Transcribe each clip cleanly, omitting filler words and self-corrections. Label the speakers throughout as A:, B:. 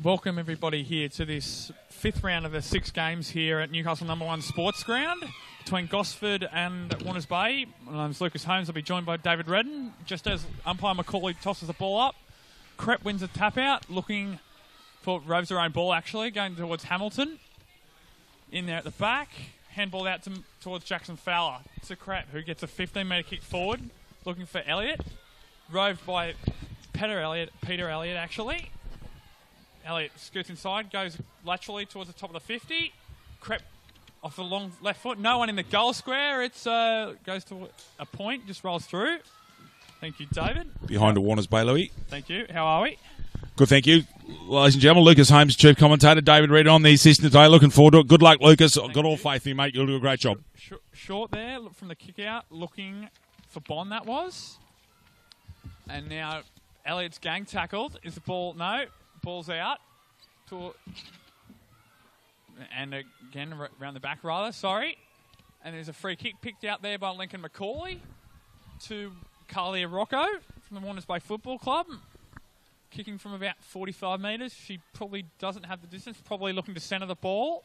A: Welcome everybody here to this fifth round of the 6 games here at Newcastle #1 Sports Ground between Gosford and Warners Bay. My name's Lucas Holmes. I'll be joined by David Redden. Just as umpire Macaulay tosses the ball up, Crep wins a tap out, looking for roves her own ball actually, going towards Hamilton. In there at the back, handball out towards Jackson Fowler to Crep, who gets a 15-metre kick forward, looking for Elliott. Roved by Peter Elliott actually. Elliott scoots inside, goes laterally towards the top of the 50. Crep off the long left foot. No one in the goal square. It goes to a point, just rolls through. Thank you, David.
B: Behind the Warners Bay, Louis.
A: Thank you. How are we?
B: Good, thank you. Ladies and gentlemen, Lucas Holmes, Chief Commentator, David Reed on the assistant today. Looking forward to it. Good luck, Lucas. I've got all faith in you, mate. You'll do a great job.
A: Short there, look from the kick out, looking for Bond, that was. And now Elliott's gang tackled. Is the ball? No. Ball's out. And again, around the back, rather. Sorry. And there's a free kick picked out there by Lincoln Macaulay to Carlia Rocco from the Warners Bay Football Club. Kicking from about 45 metres. She probably doesn't have the distance. Probably looking to centre the ball.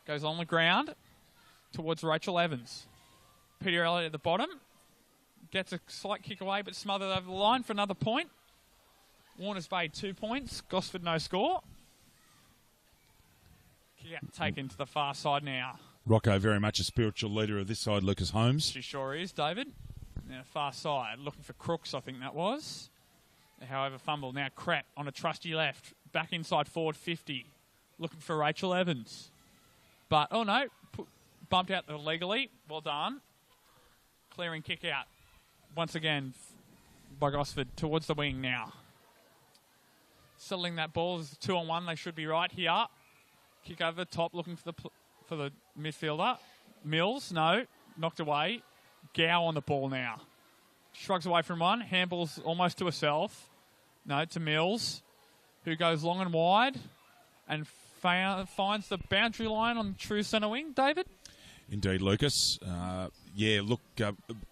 A: Goes on the ground towards Rachel Evans. Peter Elliott at the bottom. Gets a slight kick away, but smothered over the line for another point. Warners Bay 2 points. Gosford no score. Kick out taken to the far side now.
B: Rocco very much a spiritual leader of this side, Lucas Holmes.
A: She sure is, David. Now far side, looking for Crooks, I think that was. However, fumble. Now Crep on a trusty left. Back inside forward 50. Looking for Rachel Evans. But, oh no, bumped out illegally. Well done. Clearing kick out. Once again by Gosford towards the wing now. Settling that ball is 2-on-1. They should be right here. Kick over the top, looking for the midfielder. Mills, no, knocked away. Gow on the ball now. Shrugs away from one. Handballs almost to herself. No, to Mills, who goes long and wide and finds the boundary line on the true centre wing. David?
B: Indeed, Lucas.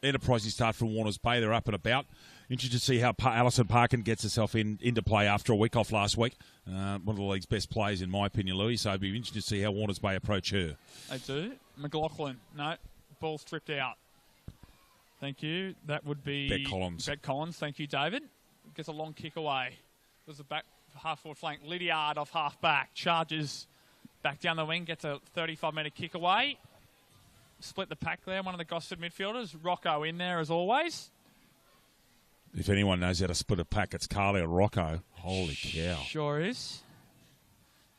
B: Enterprising start from Warners Bay. They're up and about. Interested to see how Alison Parkin gets herself into play after a week off last week. One of the league's best players, in my opinion, Louis. So it'd be interesting to see how Warners Bay approach her.
A: They do. McLaughlin. No. Ball stripped out. Thank you. That would be
B: Beck Collins.
A: Beck Collins. Thank you, David. Gets a long kick away. There's a back half-forward flank. Lydiard off half-back. Charges back down the wing. Gets a 35-metre kick away. Split the pack there. One of the Gosford midfielders. Rocco in there as always.
B: If anyone knows how to split a pack, it's Carlia Rocco. Holy cow.
A: Sure is.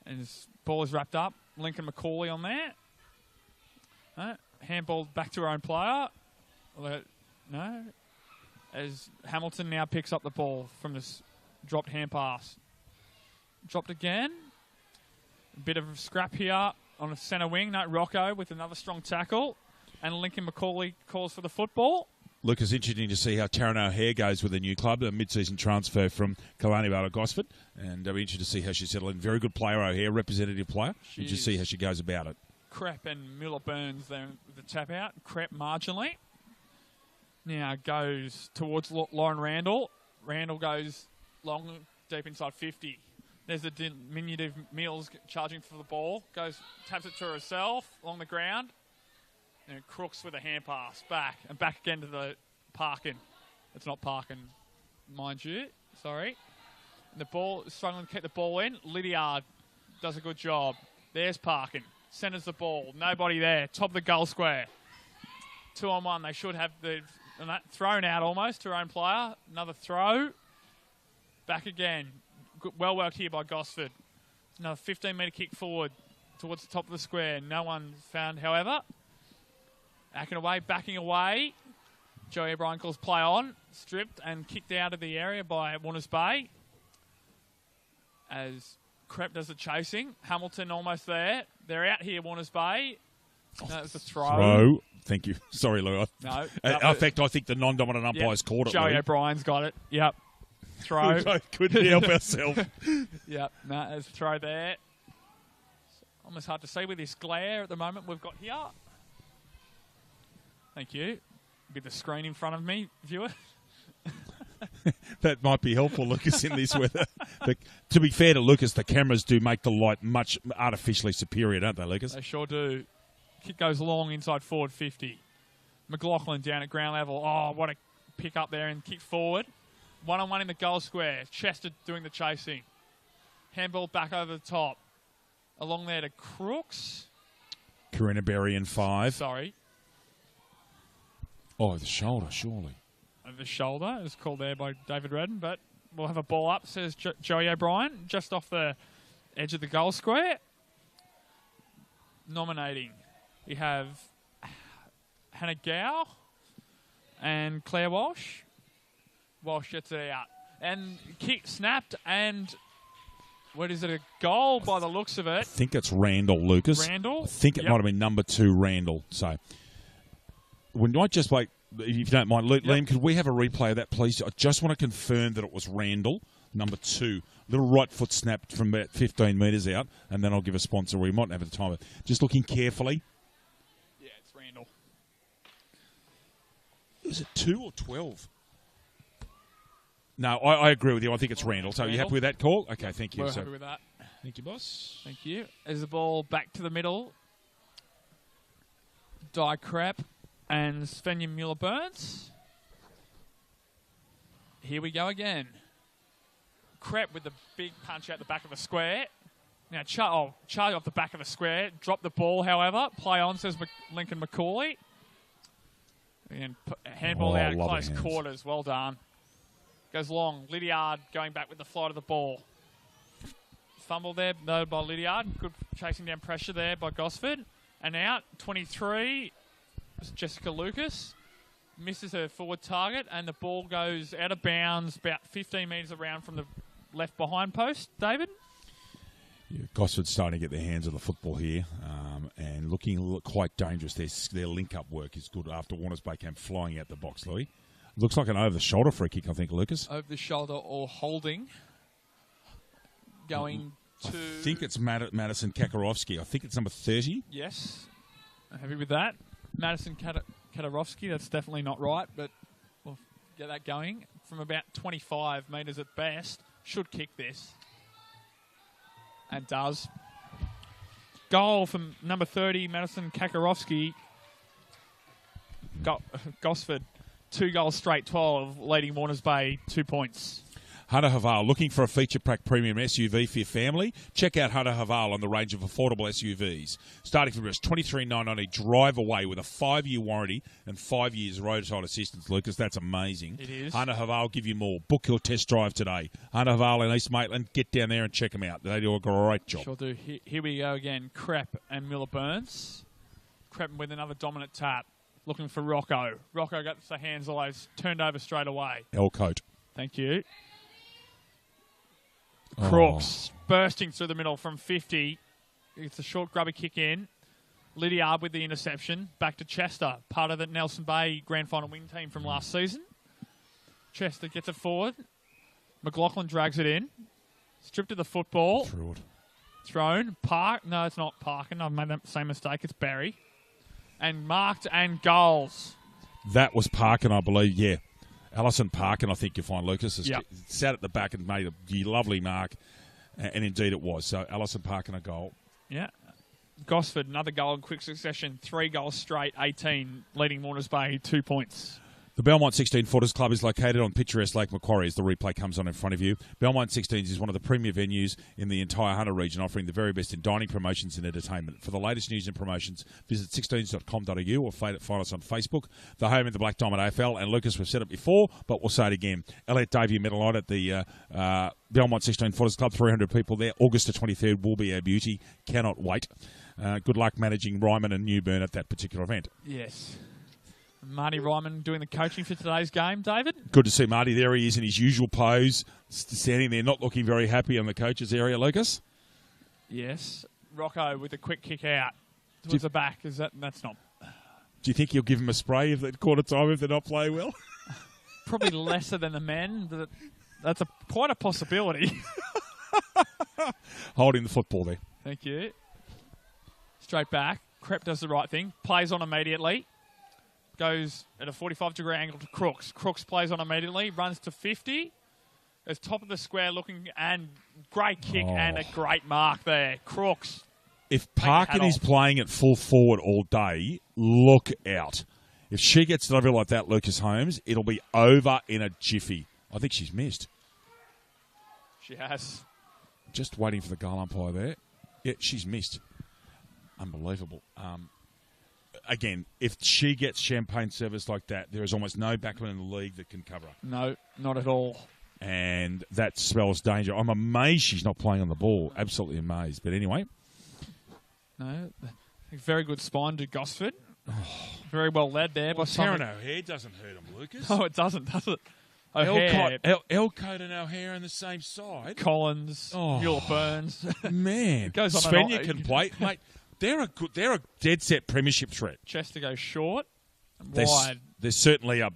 A: And his ball is wrapped up. Lincoln Macaulay on there. Handball back to her own player. No. As Hamilton now picks up the ball from this dropped hand pass. Dropped again. A bit of a scrap here on the centre wing. No, Rocco with another strong tackle. And Lincoln Macaulay calls for the football.
B: Lucas, interesting to see how Taryn O'Hare goes with the new club, a mid-season transfer from Killarney to Gosford. And I'll be interested to see how she settled in. Very good player, O'Hare, representative player. And just see how she goes about it.
A: Crep and Miller-Burns there with the tap out. Crep marginally. Now goes towards Lauren Randall. Randall goes long, deep inside 50. There's the diminutive Mills charging for the ball. Taps it to herself along the ground. And Crooks with a hand pass. Back. And back again to the Parkin. It's not Parkin, mind you. Sorry. And the ball, struggling to keep the ball in. Lydiard does a good job. There's Parkin. Centres the ball. Nobody there. Top of the goal square. 2-on-1. They should have thrown out almost to her own player. Another throw. Back again. Well worked here by Gosford. Another 15-metre kick forward towards the top of the square. No one found, however. Backing away. Joey O'Brien calls play on. Stripped and kicked out of the area by Warners Bay. As Crep does the chasing. Hamilton almost there. They're out here, Warners Bay. That was a throw.
B: Thank you. Sorry, Lou.
A: No.
B: In fact, I think the non-dominant umpire's caught it.
A: Joey O'Brien's got it. Yep. Throw.
B: We couldn't help ourselves.
A: Yep. No, there's a throw there. Almost hard to see with this glare at the moment we've got here. Thank you. Get the screen in front of me, viewer.
B: That might be helpful, Lucas, in this weather. But to be fair to Lucas, the cameras do make the light much artificially superior, don't they, Lucas?
A: They sure do. Kick goes long inside forward 50. McLaughlin down at ground level. Oh, what a pick up there and kick forward. 1-on-1 in the goal square. Chester doing the chasing. Handball back over the top. Along there to Crooks.
B: Karina Berry in 5.
A: Sorry.
B: Oh, the shoulder, surely.
A: Over the shoulder is called there by David Redden, but we'll have a ball up, says Joey O'Brien, just off the edge of the goal square. Nominating. We have Hannah Gow and Claire Walsh. Walsh gets it out. And kick snapped, and what is it, a goal by the looks of it?
B: I think it's Randall, Lucas.
A: Randall?
B: I think it might have been number 2, Randall. So, we might just wait, if you don't mind. Liam, could we have a replay of that, please? I just want to confirm that it was Randall, number 2. Little right foot snapped from about 15 metres out, and then I'll give a sponsor. We might have at the time. Just looking carefully.
A: Yeah, it's Randall.
B: Is it 2 or 12? No, I agree with you. I think it's Randall. So, are you happy with that call? Okay, thank you.
A: We're happy with that.
B: Thank you, boss.
A: Thank you. As the ball back to the middle. Die Crap and Svenja Mueller-Burns. Here we go again. Crap with the big punch out the back of the square. Now, Charlie off the back of the square. Drop the ball, however. Play on, says Lincoln McCauley. And handball out close quarters. Well done. Goes long. Lydiard going back with the flight of the ball. Fumble there, though, by Lydiard. Good chasing down pressure there by Gosford. And out, 23, Jessica Lucas. Misses her forward target, and the ball goes out of bounds about 15 metres around from the left behind post. David?
B: Yeah, Gosford's starting to get their hands on the football here and looking quite dangerous. Their link-up work is good after Warner's Bay came flying out the box, Louis. Looks like an over-the-shoulder free kick, I think, Lucas.
A: Over the shoulder or holding. Going to...
B: I think it's Madison Kakarowski. I think it's number 30.
A: Yes. I'm happy with that. Madison Kakarowski, that's definitely not right, but we'll get that going. From about 25 metres at best. Should kick this. And does. Goal from number 30, Madison Kakarowski. Gosford. 2 goals straight, 12, leading Warners Bay 2 points.
B: Hunter Haval, looking for a feature pack premium SUV for your family? Check out Hunter Haval on the range of affordable SUVs. Starting from just $23,990, drive away with a 5-year warranty and 5 years roadside assistance, Lucas. That's amazing.
A: It is.
B: Hunter Haval, give you more. Book your test drive today. Hunter Haval in East Maitland, get down there and check them out. They do a great job.
A: Sure do. Here we go again. Crepp and Mueller-Burns. Crepp with another dominant tap. Looking for Rocco. Rocco got the hands always turned over straight away.
B: Elcote.
A: Thank you. Crooks bursting through the middle from 50. It's a short grubby kick in. Lydiard with the interception. Back to Chester, part of the Nelson Bay Grand Final win team from last season. Chester gets it forward. McLaughlin drags it in. Stripped of the football. Thrown. Park. No, it's not Parkin. I've made that same mistake. It's Barry. And marked and goals.
B: That was Parkin, I believe, yeah. Alison Parkin, I think you find, Lucas, has sat at the back and made a lovely mark, and indeed it was. So Alison Parkin, a goal.
A: Yeah. Gosford, another goal in quick succession. 3 goals straight, 18, leading Warners Bay 2 points.
B: The Belmont 16 Footers Club is located on picturesque Lake Macquarie as the replay comes on in front of you. Belmont 16s is one of the premier venues in the entire Hunter region, offering the very best in dining, promotions and entertainment. For the latest news and promotions, visit 16s.com.au or find us on Facebook. The home of the Black Diamond AFL. And Lucas, we've said it before, but we'll say it again. Elliot Davey Medal Night at the Belmont 16 Footers Club, 300 people there. August the 23rd will be our beauty. Cannot wait. Good luck managing Ryman and Newburn at that particular event.
A: Yes. Marty Ryman doing the coaching for today's game, David.
B: Good to see Marty. There he is in his usual pose, standing there not looking very happy in the coach's area, Lucas.
A: Yes. Rocco with a quick kick out towards the back. That's not...
B: Do you think he'll give him a spray if at quarter time if they're not playing well?
A: Probably lesser than the men, but that's quite a possibility.
B: Holding the football there.
A: Thank you. Straight back. Crepp does the right thing. Plays on immediately. Goes at a 45-degree angle to Crooks. Crooks plays on immediately. Runs to 50. Is top of the square looking, and great kick and a great mark there. Crooks.
B: If Parkin is playing at full forward all day, look out. If she gets it over like that, Lucas Holmes, it'll be over in a jiffy. I think she's missed.
A: She has.
B: Just waiting for the goal umpire there. Yeah, she's missed. Unbelievable. Again, if she gets champagne service like that, there is almost no backman in the league that can cover her.
A: No, not at all.
B: And that spells danger. I'm amazed she's not playing on the ball. Absolutely amazed. But anyway.
A: No, very good spine to Gosford. Very well led there. By
B: Taryn O'Hare doesn't hurt him, Lucas.
A: Oh, it doesn't, does it? O'Hare.
B: Elcote and O'Hare on the same side.
A: Collins, Muir Burns.
B: Man.
A: Goes on
B: Svenja can play. Mate, they're a dead set premiership threat.
A: Chester goes short and
B: wide.
A: wide.
B: There's certainly a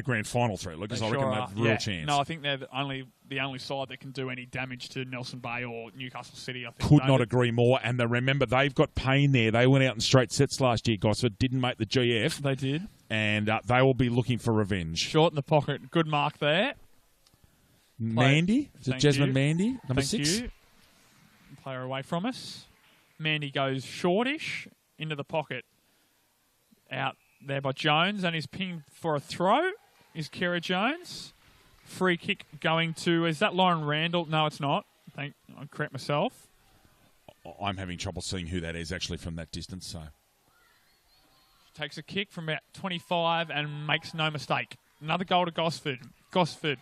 B: grand final threat, Lucas. I reckon they have a real chance.
A: No, I think they're the only side that can do any damage to Nelson Bay or Newcastle City. I think.
B: Could not agree more. And remember, they've got pain there. They went out in straight sets last year, Gosford. Didn't make the GF.
A: They did.
B: And they will be looking for revenge.
A: Short in the pocket. Good mark there.
B: Mandy. Is it Jasmine Mandy? Number 6.
A: You. Player away from us. Mandy goes shortish into the pocket. Out there by Jones, and he's pinged for a throw. Is Kira Jones. Free kick going to, is that Lauren Randall? No, it's not. I correct myself.
B: I'm having trouble seeing who that is actually from that distance. So
A: takes a kick from about 25 and makes no mistake. Another goal to Gosford. Gosford,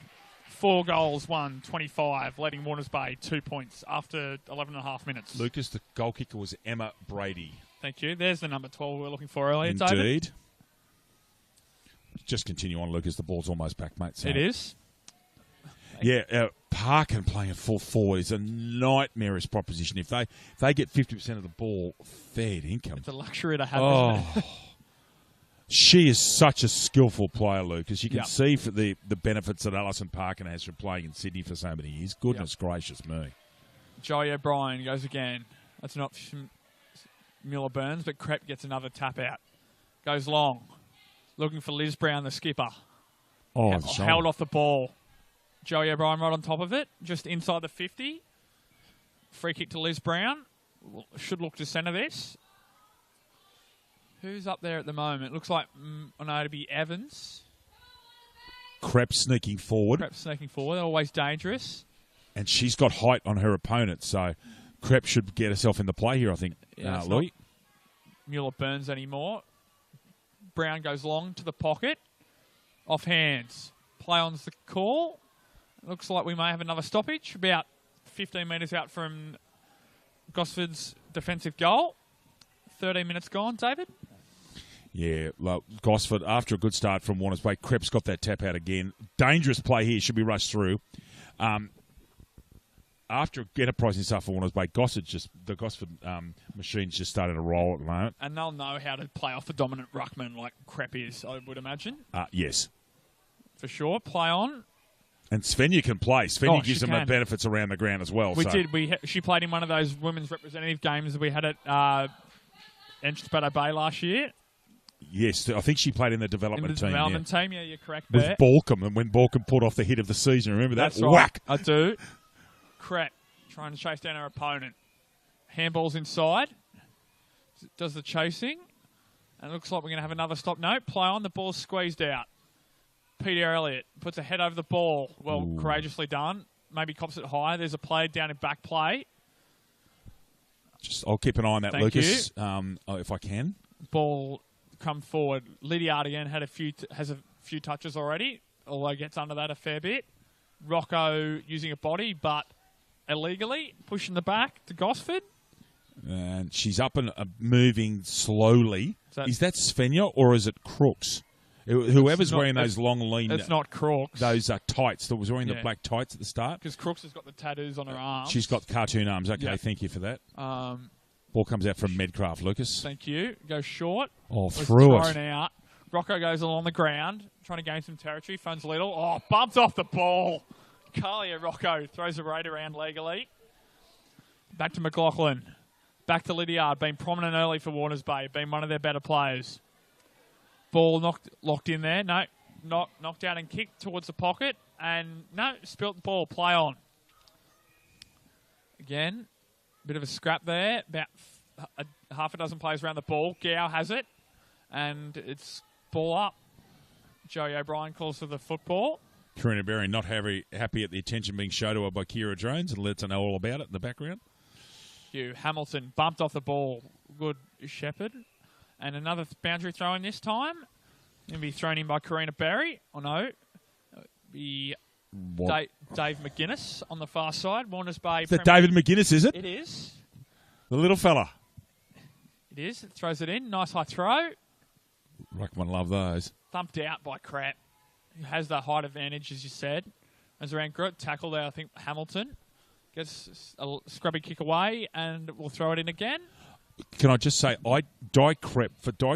A: 4 goals, 25, letting Warners Bay 2 points after 11.5 minutes.
B: Lucas, the goal kicker was Emma Brady.
A: Thank you. There's the number 12 we were looking for earlier,
B: Indeed.
A: David.
B: Just continue on, Lucas. The ball's almost back, mate. So.
A: It is.
B: Yeah, Parkin playing at full forward is a nightmarish proposition. If they get 50% of the ball, fair income.
A: It's a luxury to have, isn't it?
B: She is such a skillful player, Lucas. You can see for the benefits that Alison Parkin has from playing in Sydney for so many years. Goodness gracious me.
A: Joey O'Brien goes again. That's an option. Muir Burns, but Krepp gets another tap out. Goes long. Looking for Liz Brown, the skipper. Held off the ball. Joey O'Brien right on top of it, just inside the 50. Free kick to Liz Brown. Should look to centre this. Who's up there at the moment? Looks like, I know it'd be Evans.
B: Krepp sneaking forward.
A: They're always dangerous.
B: And she's got height on her opponent, so Krepp should get herself in the play here, I think, Louis.
A: Muir Burns anymore. Brown goes long to the pocket. Off hands. Play on's the call. Looks like we may have another stoppage. About 15 metres out from Gosford's defensive goal. 13 minutes gone, David.
B: Yeah, Gosford, after a good start from Warners Bay, Krepp's got that tap out again. Dangerous play here. Should be rushed through. After enterprising stuff for Warners Bay, the Gosford machine's just starting to roll at the moment.
A: And they'll know how to play off the dominant ruckman like Krepp is, I would imagine.
B: Yes.
A: For sure. Play on.
B: And Svenja can play. Svenja gives them the benefits around the ground as well.
A: She played in one of those women's representative games that we had at Enchspato Bay last year.
B: Yes, I think she played in the development team.
A: Yeah, you're correct
B: with
A: there.
B: Balcombe, and when Balcombe pulled off the hit of the season, remember that?
A: That's right.
B: Whack!
A: I do. Krepp trying to chase down her opponent. Handball's inside. Does the chasing. And it looks like we're going to have another stop. No, play on. The ball's squeezed out. Peter Elliott puts a head over the ball. Well, courageously done. Maybe cops it high. There's a player down in back play.
B: I'll keep an eye on that, Lucas, if I can.
A: Ball come forward. Lydiard again has a few touches already, although gets under that a fair bit. Rocco using a body, but illegally pushing the back to Gosford.
B: And she's up and moving slowly. Is that Svenja or is it Crooks? Whoever's wearing those long, lean...
A: It's not Crooks.
B: Those tights. That was wearing the black tights at the start.
A: Because Crooks has got the tattoos on her arms.
B: She's got cartoon arms. Okay, thank you for that. Ball comes out from Medcraft, Lucas.
A: Thank you. Goes short.
B: Through it.
A: Thrown out. Rocco goes along the ground, trying to gain some territory. Phones Little. Bumps off the ball. Carlia Rocco throws a raid around legally. Back to McLaughlin. Back to Lydiard. Been prominent early for Warners Bay. Been one of their better players. Ball locked in there. No, knocked out and kicked towards the pocket. And no, spilt the ball. Play on. Again, bit of a scrap there. About half a dozen players around the ball. Gow has it. And it's ball up. Joey O'Brien calls for the football.
B: Karina Berry not happy at the attention being shown to her by Kira Jones and lets her know all about it in the background.
A: Hamilton bumped off the ball. Good Shepherd. And another boundary throw in this time. Going to be thrown in by Karina Berry. Oh, no. Be Dave McGuinness on the far side. Warners Bay.
B: Is that David McGuinness, is it?
A: It is.
B: The little fella.
A: It is. It throws it in. Nice high throw.
B: Ruckman love those.
A: Thumped out by Crap. Who has the height advantage, as you said. As around good tackle there, I think Hamilton gets a scrubby kick away and we'll throw it in again.
B: Can I just say, for Di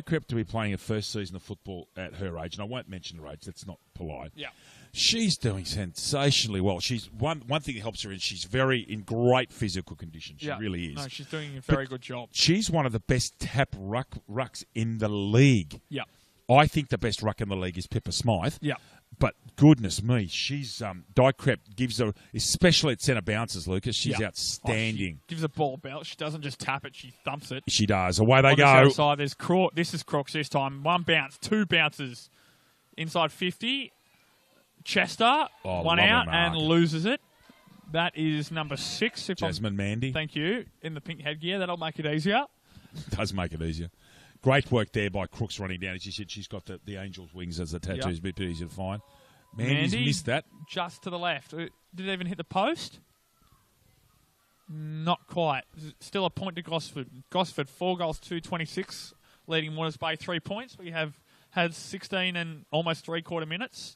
B: Crep to be playing her first season of football at her age, and I won't mention her age, that's not polite.
A: Yeah.
B: She's doing sensationally well. She's one thing that helps her is she's in great physical condition. She really is.
A: No, she's doing a very good job.
B: She's one of the best tap rucks in the league.
A: Yeah.
B: I think the best ruck in the league is Pippa Smythe.
A: Yeah.
B: But goodness me, she's Di Crep gives her, especially at centre bounces, Lucas. She's outstanding.
A: She gives a ball belt. She doesn't just tap it; she thumps it.
B: She does. Away they go.
A: On the side, there's this is Crooks this time. One bounce, two bounces inside 50. Chester one out and loses it. That is number 6.
B: Jasmine Mandy.
A: Thank you. In the pink headgear, that'll make it easier.
B: Does make it easier. Great work there by Crooks running down. As you said, she's got the angel's wings as the tattoos, a bit easier to find. Mandy's missed that.
A: Just to the left. Did it even hit the post? Not quite. Still a point to Gosford. Gosford, 4 goals, 2-26, leading Warners Bay 3 points. We have had 16 and almost 3/4 minutes.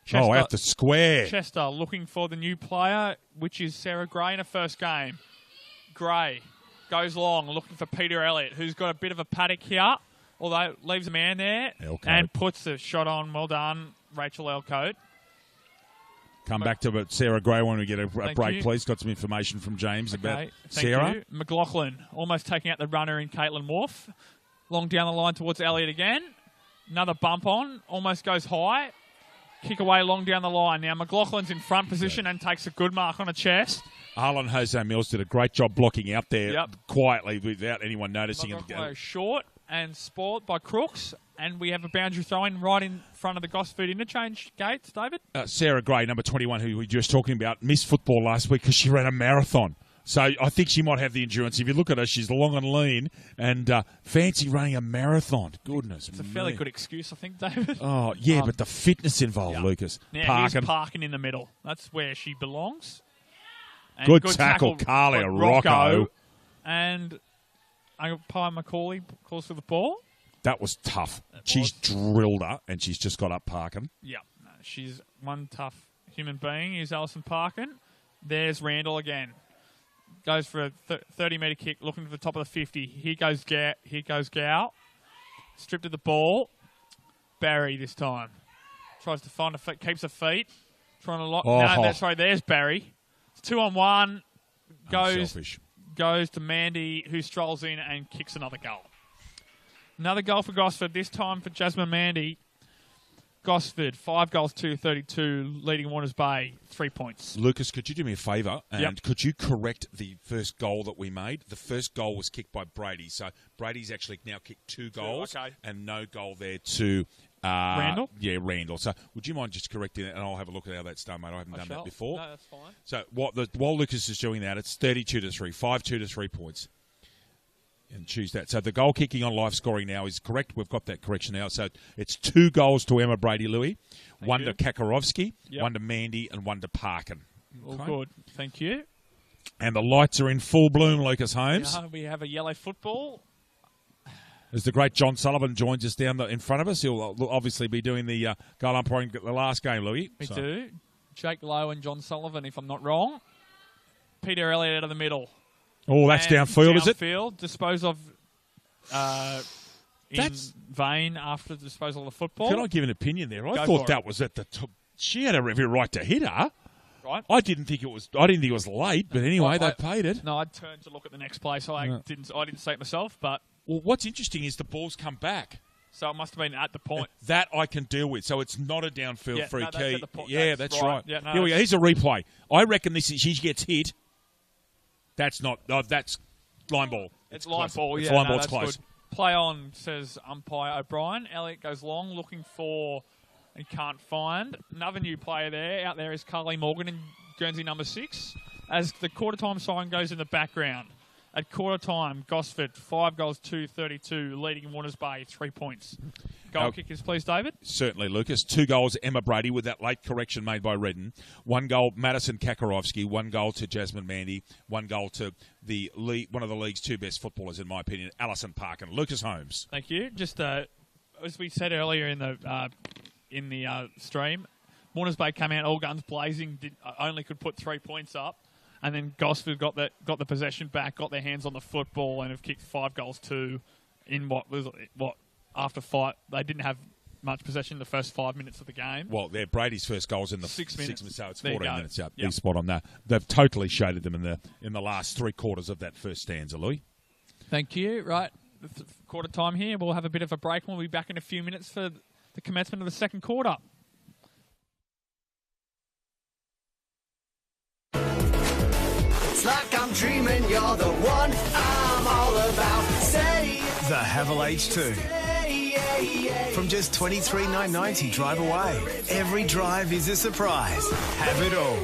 B: Chester, out the square.
A: Chester looking for the new player, which is Sarah Gray in her first game. Gray goes long, looking for Peter Elliott, who's got a bit of a paddock here, although leaves a man there and puts the shot on. Well done, Rachel Elcote.
B: Come back to Sarah Gray when we get a break, please. Got some information from James about Sarah.
A: You. McLaughlin almost taking out the runner in Caitlin Wharf. Long down the line towards Elliott again. Another bump on, almost goes high. Kick away long down the line. Now McLaughlin's in front position and takes a good mark on her chest.
B: Harlan Jose Mills did a great job blocking out there quietly without anyone noticing.
A: Short and spoiled by Crooks. And we have a boundary throw-in right in front of the Gosford interchange gates, David.
B: Sarah Gray, number 21, who we were just talking about, missed football last week because she ran a marathon. So I think she might have the endurance. If you look at her, she's long and lean and fancy running a marathon. Goodness
A: It's a fairly good excuse, I think, David.
B: Oh, yeah, but the fitness involved, Lucas.
A: Now, here's Parkin in the middle. That's where she belongs. And
B: good tackle, Carly Rocco.
A: And umpire Macaulay calls for the ball.
B: That was tough. She's drilled her, and she's just got up Parkin.
A: Yeah, she's one tough human being. Is Alison Parkin. There's Randall again. Goes for a 30-metre kick, looking for the top of the 50. Here goes Gow. Stripped of the ball. Barry this time. Tries to find keeps her feet. Trying to lock. There's Barry. It's 2-on-1. Goes to Mandy, who strolls in and kicks another goal. Another goal for Gosford, this time for Jasmine Mandy. Gosford, 5 goals, 2-32, leading Warners Bay, 3 points.
B: Lucas, could you do me a favour? And could you correct the first goal that we made? The first goal was kicked by Brady. So Brady's actually now kicked 2 goals and no goal there to
A: Randall?
B: Yeah, Randall. So would you mind just correcting it? And I'll have a look at how that's done, mate. I haven't done that before.
A: No, that's fine.
B: So while Lucas is doing that, it's 32-3, 5-2 to 3 points. And choose that. So the goal kicking on live scoring now is correct. We've got that correction now. So it's 2 goals to Emma Brady-Louis, one to Kakarovsky, one to Mandy, and one to Parkin.
A: All good. Thank you.
B: And the lights are in full bloom, Lucas Holmes.
A: We have a yellow football.
B: As the great John Sullivan joins us down in front of us, he'll obviously be doing the goal umpiring the last game, Louis.
A: We do. Jake Lowe and John Sullivan, if I'm not wrong. Peter Elliott out of the middle.
B: Oh, that's downfield, is it?
A: Downfield, dispose of in vain after the disposal of the football.
B: Can I give an opinion there? I thought that was at the top. She had every right to hit her.
A: Right.
B: I didn't think it was late, but anyway, they paid it.
A: No, I turned to look at the next play, so I didn't see it myself. But
B: what's interesting is the ball's come back.
A: So it must have been at the point.
B: That I can deal with. So it's not a downfield free
A: that's
B: key.
A: at the point.
B: Yeah, that's right.
A: Yeah, no,
B: Here we go. Here's a replay. I reckon she gets hit. That's not. That's line ball.
A: It's line ball.
B: It's
A: Yeah,
B: line ball. It's
A: that's
B: close.
A: good. Play on, says umpire O'Brien. Elliott goes long, looking for and can't find. Another new player there. Out there is Carly Morgan in Guernsey number 6. As the quarter time sign goes in the background. At quarter time, Gosford 5 goals 2-32, leading Warners Bay 3 points. Goal kickers, please, David.
B: Certainly, Lucas. 2 goals, Emma Brady, with that late correction made by Redden. 1 goal, Madison Kakarowski. 1 goal to Jasmine Mandy. 1 goal to the one of the league's 2 best footballers, in my opinion, Alison Parkin. Lucas Holmes.
A: Thank you. Just as we said earlier in the stream, Warners Bay came out all guns blazing. Only could put 3 points up. And then Gosford got the possession back, got their hands on the football, and have kicked 5 goals 2 in what after 5. They didn't have much possession in the first 5 minutes of the game.
B: Well, Brady's first goal's in the
A: 6 minutes.
B: So it's 14 minutes out.
A: Yep.
B: He's spot on that. They've totally shaded them in the last 3 quarters of that first stanza, Louis.
A: Thank you. Right, quarter time here. We'll have a bit of a break, and we'll be back in a few minutes for the commencement of the second quarter.
C: It's like I'm dreaming, you're the one I'm all about. Say
D: the Havel H2. From just $23,990 drive away. Every drive is a surprise. Have it all.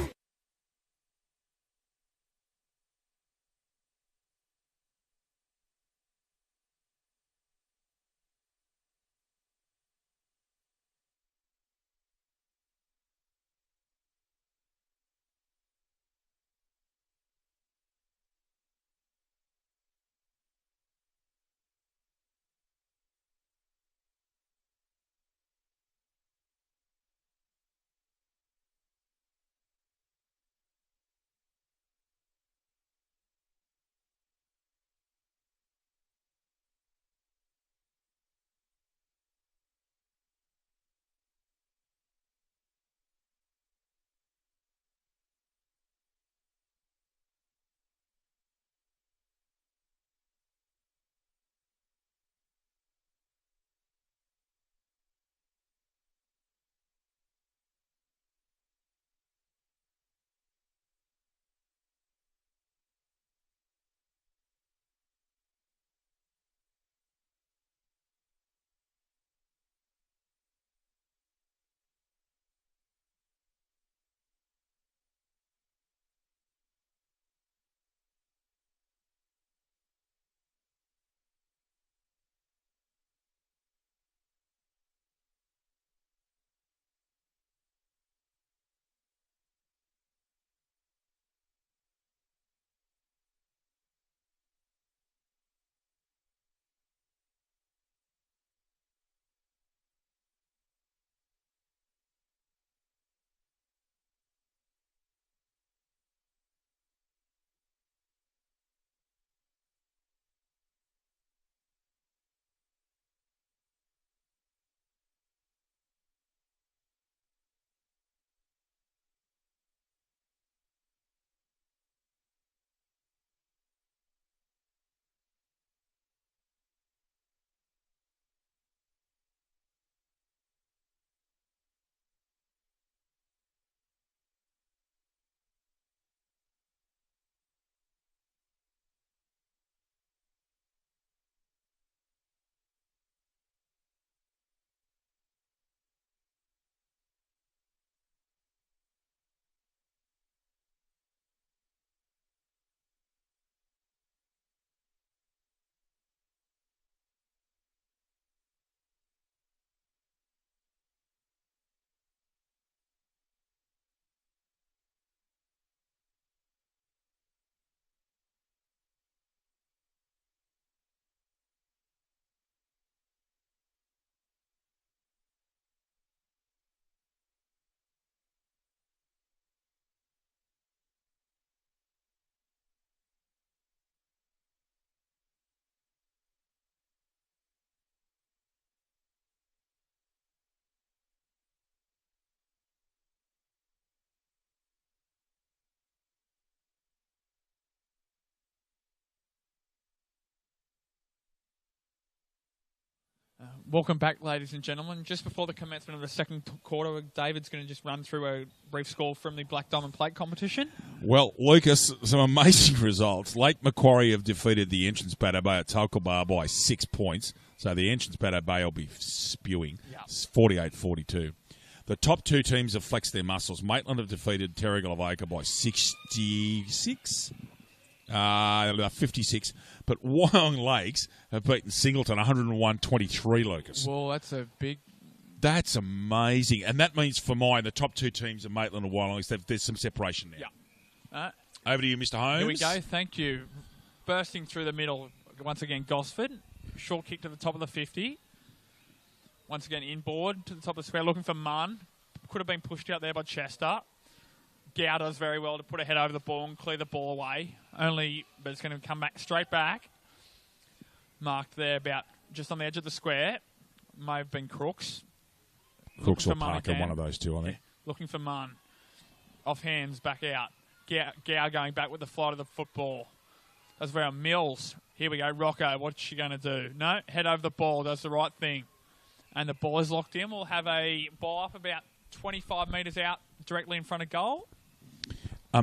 A: Welcome back, ladies and gentlemen. Just before the commencement of the second quarter, David's going to just run through a brief score from the Black Diamond Plate competition.
B: Well, Lucas, some amazing results. Lake Macquarie have defeated the Entrance Bateau Bay at Tulkaba by 6 points. So the Entrance Bateau Bay will be spewing.
A: Yep.
B: 48-42. The top two teams have flexed their muscles. Maitland have defeated Terrigal Avoca by 56. 56. But Wyong Lakes have beaten Singleton 101-23, Lucas.
A: Well, that's a big...
B: That's amazing. And that means for mine, the top two teams are Maitland and Wyong Lakes. There's some separation there.
A: Yeah.
B: Over to you, Mr. Holmes.
A: Here we go. Thank you. Bursting through the middle, once again, Gosford. Short kick to the top of the 50. Once again, inboard to the top of the square, looking for Munn. Could have been pushed out there by Chester. Gow does very well to put a head over the ball and clear the ball away. But it's going to come back straight back. Marked there about just on the edge of the square. May have been Crooks.
B: Crooks or Parker, one of those two, I think.
A: Looking for Munn. Off hands, back out. Gow going back with the flight of the football. That's very on Mills. Here we go. Rocco, what's she going to do? No, head over the ball. Does the right thing. And the ball is locked in. We'll have a ball up about 25 metres out directly in front of goal.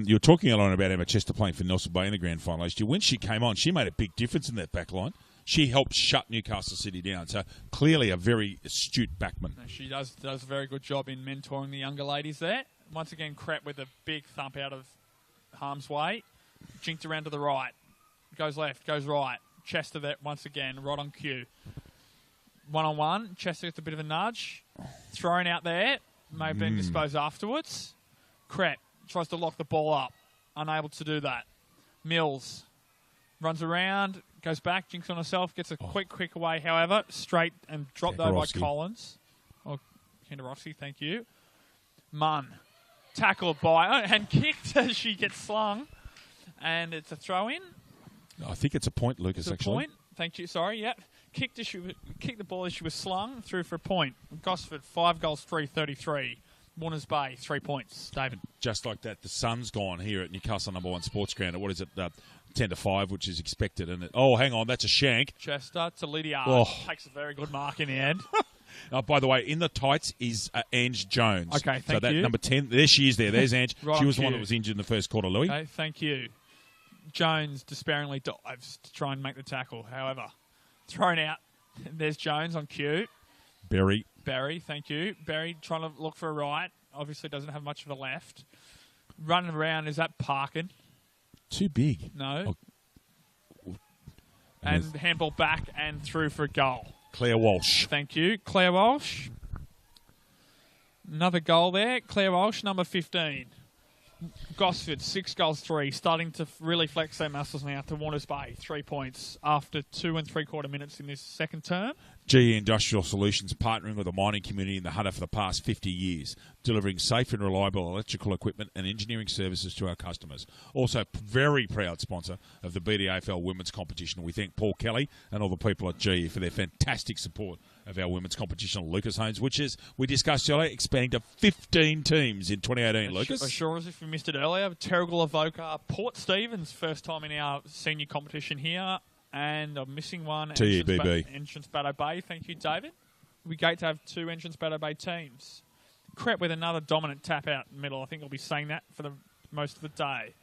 B: You were talking a lot about Emma Chester playing for Nelson Bay in the grand final last year. When she came on, she made a big difference in that back line. She helped shut Newcastle City down. So clearly a very astute backman.
A: She does a very good job in mentoring the younger ladies there. Once again, Crep with a big thump out of harm's way. Jinked around to the right. Goes left, goes right. Chester there once again, right on cue. One-on-one. Chester gets a bit of a nudge. Thrown out there. May have been disposed afterwards. Crep tries to lock the ball up. Unable to do that. Mills runs around, goes back, jinks on herself, gets a quick away, however, straight and dropped over by Collins. Kenderovsky, thank you. Munn. Tackled by, and kicked as she gets slung. And it's a throw-in.
B: I think it's a point, Lucas,
A: it's a
B: actually.
A: Point. Thank you, sorry, yeah. Kicked the ball as she was slung, through for a point. Gosford, 5 goals, 3-33. Warners Bay, 3 points. David.
B: Just like that, the sun's gone here at Newcastle No. 1 Sports Ground at, 10-5, which is expected. And hang on, that's a shank.
A: Chester to Lydia. Takes a very good mark in the end.
B: By the way, in the tights is Ange Jones.
A: Okay, thank you.
B: So that number 10, there she is there. There's Ange.
A: Right
B: she was the one that was injured in the first quarter, Louis.
A: Okay, thank you. Jones despairingly dives to try and make the tackle. However, thrown out. There's Jones on cue.
B: Berry,
A: thank you. Berry trying to look for a right. Obviously doesn't have much of a left. Running around, is that Parkin?
B: Too big.
A: No. And handball back and through for a goal.
B: Claire Walsh.
A: Thank you. Claire Walsh. Another goal there. Claire Walsh, number 15. Gosford, 6 goals, 3. Starting to really flex their muscles now to Warners Bay. 3 points after 2 3/4 minutes in this second term.
B: GE Industrial Solutions partnering with the mining community in the Hunter for the past 50 years, delivering safe and reliable electrical equipment and engineering services to our customers. Also, very proud sponsor of the BDAFL women's competition. We thank Paul Kelly and all the people at GE for their fantastic support of our women's competition, Lucas Haynes, which is, we discussed earlier, expanding to 15 teams in 2018, Lucas.
A: Sure, as if we missed it earlier, Terrigal Avoca, Port Stephens, first time in our senior competition here. And I'm missing one.
B: TEBB.
A: Entrance Bateau Bay. Thank you, David. We great to have 2 Entrance Bateau Bay teams. Crep with another dominant tap out in the middle. I think I'll be saying that for the most of the day.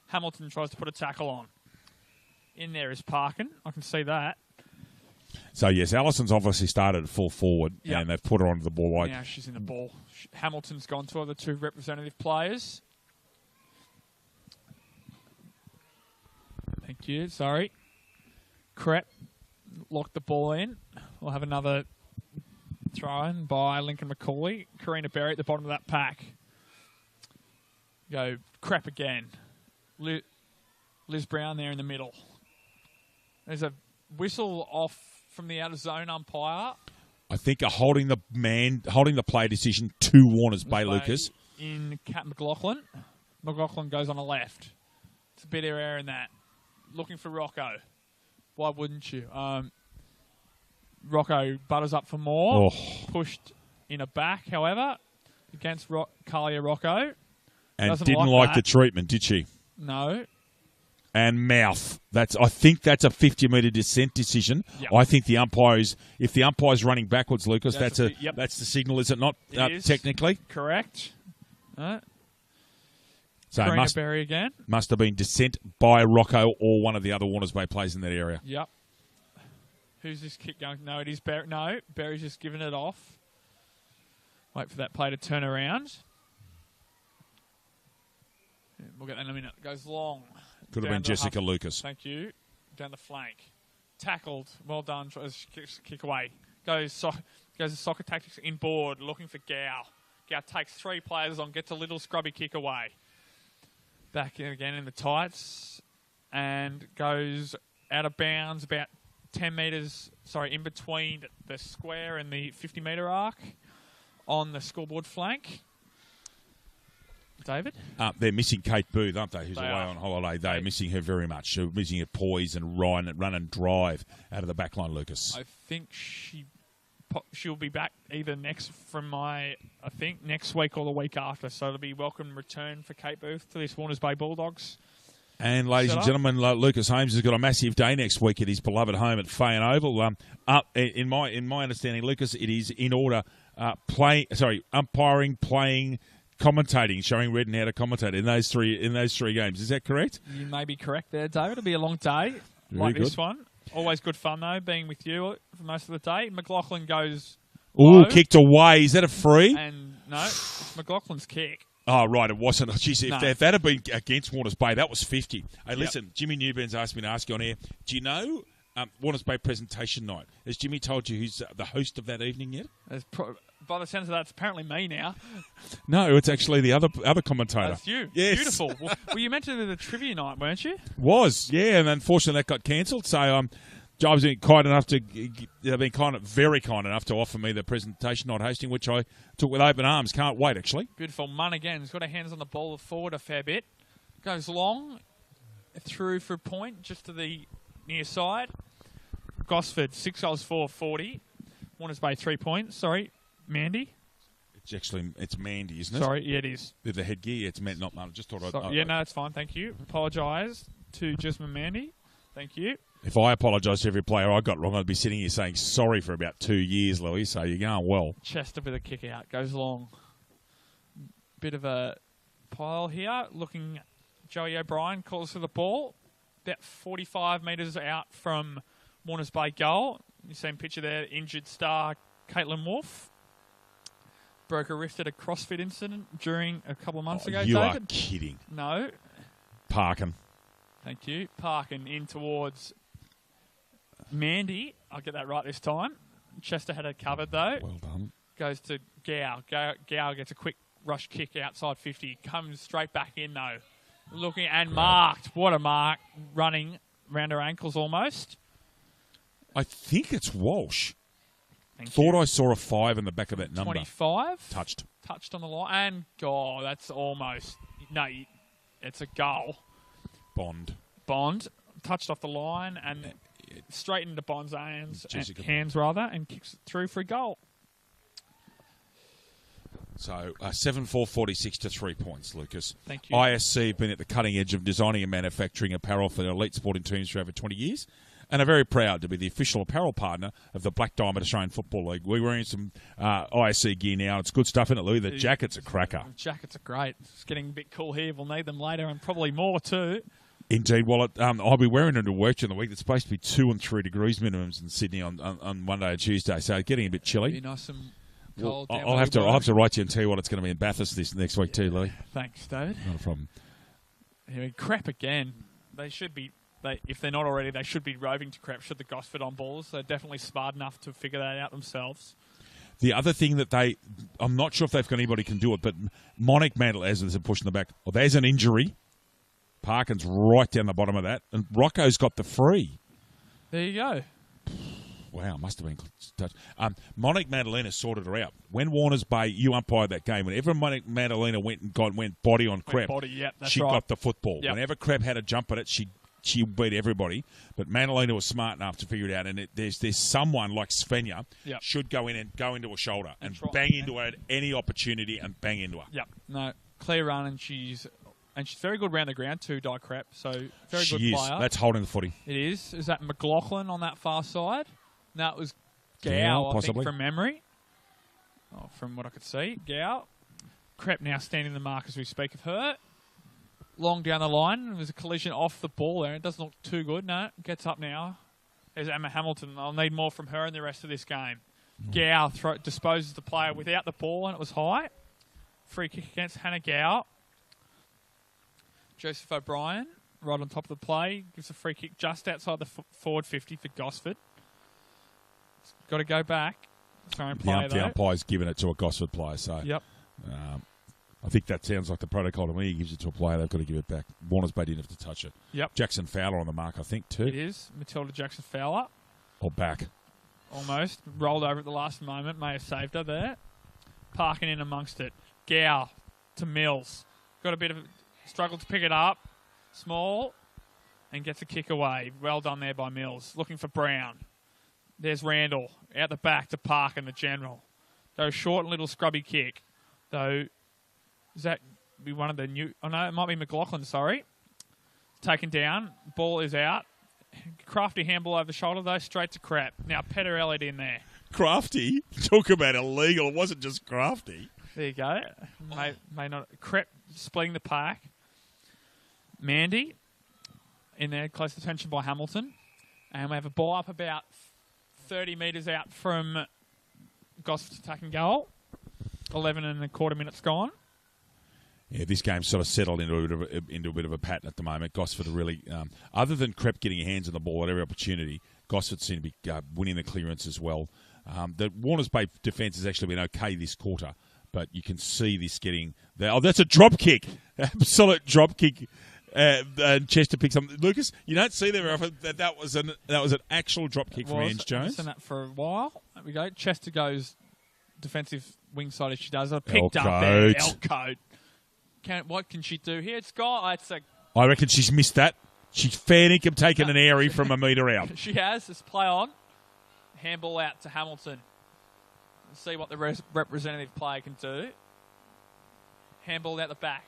A: Hamilton tries to put a tackle on. In there is Parkin. I can see that.
B: So, yes, Allison's obviously started at full forward, and they've put her onto the ball.
A: Now she's in the ball. Hamilton's gone to the 2 representative players. Thank you. Sorry. Crep locked the ball in. We'll have another throw-in by Lincoln McCauley. Karina Berry at the bottom of that pack. Go Crep again. Liz Brown there in the middle. There's a whistle off from the out-of-zone umpire.
B: I think holding the play decision to Warners Bay, Lucas.
A: In Cat McLaughlin. McLaughlin goes on the left. It's a bit of error in that. Looking for Rocco. Why wouldn't you? Rocco butters up for more. Pushed in a back, however, against Kalia Rocco.
B: And didn't like the treatment, did she?
A: No.
B: and mouth. I think that's a 50-metre descent decision.
A: Yep.
B: I think if the umpire's running backwards, Lucas, that's the signal, is it not?
A: It is.
B: Technically,
A: Correct.
B: So
A: Berry again.
B: Must have been descent by Rocco or one of the other Warners Bay players in that area.
A: Yep. Who's this kick going? No, it is Berry. No, Berry's just giving it off. Wait for that play to turn around. We'll get that in a minute. It goes long.
B: Could have been Jessica Lucas.
A: Thank you. Down the flank. Tackled. Well done. Tries to kick away. Goes to soccer tactics inboard, looking for Gow. Gow takes 3 players on, gets a little scrubby kick away. Back in again in the tights. And goes out of bounds about 10 metres, in between the square and the 50-metre arc on the scoreboard flank. David?
B: They're missing Kate Booth, aren't they, who's away on holiday. They're missing her very much. They're missing her poise and run and drive out of the back line, Lucas.
A: I think she'll be back either next week or the week after. So it'll be welcome return for Kate Booth to this Warners Bay Bulldogs.
B: And ladies and gentlemen, Lucas Holmes has got a massive day next week at his beloved home at Fayen Oval. In my understanding, Lucas, it is in order umpiring, playing, commentating, showing red and how to commentate in those three games. Is that correct?
A: You may be correct there, David. It'll be a long day this one. Always good fun, though, being with you for most of the day. McLaughlin goes low.
B: Kicked away. Is that a free?
A: And no, it's McLaughlin's kick.
B: Oh, right, it wasn't. Jeez, if that had been against Warners Bay, that was 50. Hey, listen, Jimmy Newburn's asked me to ask you on air, do you know Warners Bay presentation night? Has Jimmy told you who's the host of that evening yet?
A: By the sense of that, it's apparently me now.
B: No, it's actually the other commentator.
A: That's you.
B: Yes.
A: Beautiful. Well, you meant to do the trivia night, weren't you?
B: Was, yeah, and unfortunately that got cancelled. So I was very kind enough to offer me the presentation night hosting, which I took with open arms. Can't wait, actually.
A: Beautiful. Munn again. He's got her hands on the ball forward a fair bit. Goes long, through for a point, just to the near side. Gosford, 6 goals for 40. Warners Bay, 3 points. Sorry, Mandy.
B: It's Mandy, isn't it?
A: Sorry, yeah, it is.
B: With the headgear, it's meant not Mandy. Just thought
A: no, it's fine. Thank you. Apologise to Jasmine Mandy. Thank you.
B: If I apologise to every player I got wrong, I'd be sitting here saying sorry for about 2 years, Louis, so you're going well.
A: Chester with a kick out. Goes long. Bit of a pile here. Looking, Joey O'Brien calls for the ball. About 45 metres out from Warners Bay goal. You see a picture there, injured star Caitlin Wolfe. Broke a wrist at a CrossFit incident during a couple of months ago,
B: you
A: David.
B: Are kidding.
A: No.
B: Parkin.
A: Thank you. Parkin in towards Mandy. I'll get that right this time. Chester had it covered, though.
B: Well done.
A: Goes to Gow. Gow gets a quick rush kick outside 50. Comes straight back in, though. Looking and marked. What a mark. Running around her ankles almost.
B: I think it's Walsh.
A: Thought
B: I saw a 5 in the back of that number.
A: 25.
B: Touched
A: on the line. And, that's almost... No, it's a goal.
B: Bond.
A: Touched off the line and straight into Bond's hands, and kicks it through for a goal.
B: So 7-4-46 to 3 points, Lucas.
A: Thank you.
B: ISC have been at the cutting edge of designing and manufacturing apparel for elite sporting teams for over 20 years and are very proud to be the official apparel partner of the Black Diamond Australian Football League. We're wearing some ISC gear now. It's good stuff, isn't it, Louis? The jackets are cracker.
A: The jackets are great. It's getting a bit cool here. We'll need them later and probably more too.
B: Indeed. Well, I'll be wearing them to work during the week. It's supposed to be 2 and 3 degrees minimums in Sydney on Monday and Tuesday, so getting a bit chilly.
A: Be nice and cold.
B: I'll have to write you and tell you what it's going to be in Bathurst this next week too, Louis.
A: Thanks, David.
B: Not a problem.
A: Crap again. They should be. If they're not already, they should be roving to crap. Should the Gosford on balls? They're definitely smart enough to figure that out themselves.
B: The other thing that I'm not sure if they've got anybody can do it, but Monique Mantle, as there's a push in the back. Well, there's an injury. Parkin's right down the bottom of that, and Rocco's got the free.
A: There you go.
B: Wow, must have been touched. Monique Madalena sorted her out. When Warners Bay, you umpired that game. Whenever Monique Madalena went body on Crab, she got the football.
A: Yep.
B: Whenever Crab had a jump at it, she beat everybody. But Madalena was smart enough to figure it out. And there's someone like Svenja should go into a shoulder and bang into her at any opportunity and bang into her.
A: Yep. No, clear run, and she's and she's very good round the ground too, Di Crep. So very
B: She
A: good
B: is.
A: player.
B: That's holding the footy.
A: It is. Is that McLaughlin on that far side? No, it was Gow, I think,
B: possibly.
A: from memory. Oh, from what I could see. Gow. Crep now standing the mark as we speak of her. Long down the line. There's a collision off the ball there. It doesn't look too good. No, gets up now. There's Emma Hamilton. I'll need more from her in the rest of this game. Gow disposes the player without the ball, and it was high. Free kick against Hannah Gow. Joseph O'Brien, right on top of the play, gives a free kick just outside the forward 50 for Gosford. It's got to go back.
B: The umpire's given it to a Gosford player, so
A: Yep.
B: I think that sounds like the protocol to me. He gives it to a player, they've got to give it back. Warner's Bay didn't have to touch it.
A: Yep.
B: Jackson Fowler on the mark, I think, too.
A: It is. Matilda Jackson Fowler.
B: Or back.
A: Almost. Rolled over at the last moment. May have saved her there. Parking in amongst it. Gow to Mills. Got a bit of a struggle to pick it up. Small. And gets a kick away. Well done there by Mills. Looking for Brown. There's Randall. Out the back to Park and the general. Though short and little scrubby kick. Though, does that be one of the new... Oh, no, it might be McLaughlin, sorry. Taken down. Ball is out. Crafty handball over the shoulder, though, straight to Crap. Now, Petter Elliott in there.
B: Crafty? Talk about illegal. It wasn't just crafty.
A: There you go. May not... Crep splitting the pack. Mandy in there, close attention by Hamilton. And we have a ball up about 30 metres out from Gosford's attacking goal. 11 and a quarter minutes gone.
B: Yeah, this game's sort of settled into a bit of a pattern at the moment. Gosford are really, other than Crep getting hands on the ball at every opportunity, Gosford seem to be winning the clearance as well. The Warners Bay defence has actually been okay this quarter, but you can see this getting... that's a drop kick. Absolute drop kick. And Chester picks up. Lucas, you don't see there very often that was an actual drop kick from Ange Jones.
A: I've seen that for a while. There we go. Chester goes defensive wing side as she does. I picked up there. Elcote. What can she do here?
B: I reckon she's missed that. She's fair income taking an airy from a metre out.
A: She has. Let's play on. Handball out to Hamilton. Let's see what the representative player can do. Handball out the back.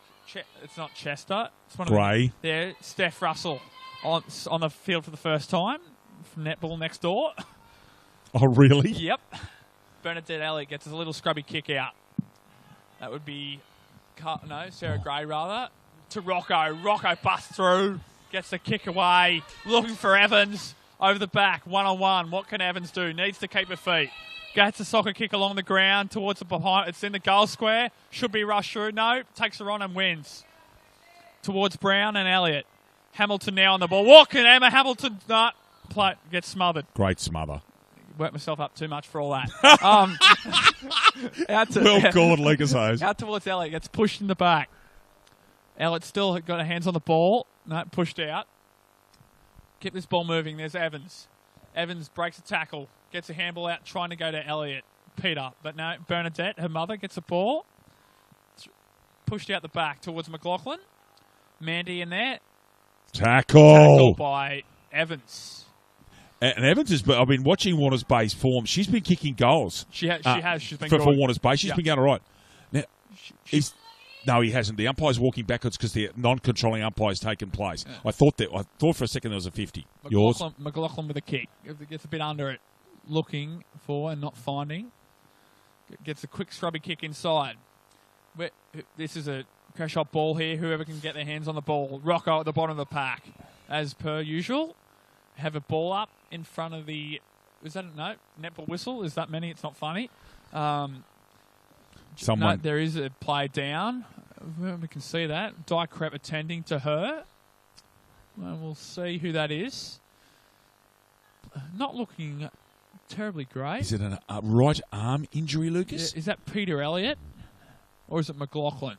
A: It's not Chester. It's one
B: Gray.
A: There, Steph Russell on the field for the first time from netball next door.
B: Oh, really?
A: Yep. Bernadette Elliott gets a little scrubby kick out. That would be... Sarah Gray, rather. To Rocco. Rocco busts through. Gets the kick away. Looking for Evans. Over the back. One-on-one. What can Evans do? Needs to keep her feet. Gets a soccer kick along the ground towards the behind. It's in the goal square. Should be rushed through. No. Takes her on and wins. Towards Brown and Elliott. Hamilton now on the ball. What can Emma Hamilton... gets smothered.
B: Great smother.
A: Worked myself up too much for all that.
B: Well called, Lucas Hayes.
A: Out towards Elliott. Gets pushed in the back. Elliott still got her hands on the ball. No, pushed out. Keep this ball moving. There's Evans. Evans breaks a tackle. Gets a handball out, trying to go to Elliott. Peter. But no, Bernadette, her mother, gets the ball. Pushed out the back towards McLaughlin. Mandy in there.
B: Tackle
A: by Evans.
B: And Evans has been, I've been watching Warner's Bay's form. She's been kicking goals.
A: She has. She's been
B: for
A: good.
B: Warner's Bay. She's been going all right. Now, no, he hasn't. The umpire's walking backwards because the non-controlling umpire's taken place. Yeah. I thought for a second there was a 50.
A: McLaughlin with a kick. Gets a bit under it. Looking for and not finding. Gets a quick scrubby kick inside. This is a crash shot ball here. Whoever can get their hands on the ball. Rocco at the bottom of the pack. As per usual. Have a ball up in front of the... Is that netball whistle? Is that many? It's not funny. There is a play down. We can see that. Di Crep attending to her. Well, we'll see who that is. Not looking terribly great.
B: Is it a right arm injury, Lucas?
A: Is that Peter Elliott? Or is it McLaughlin?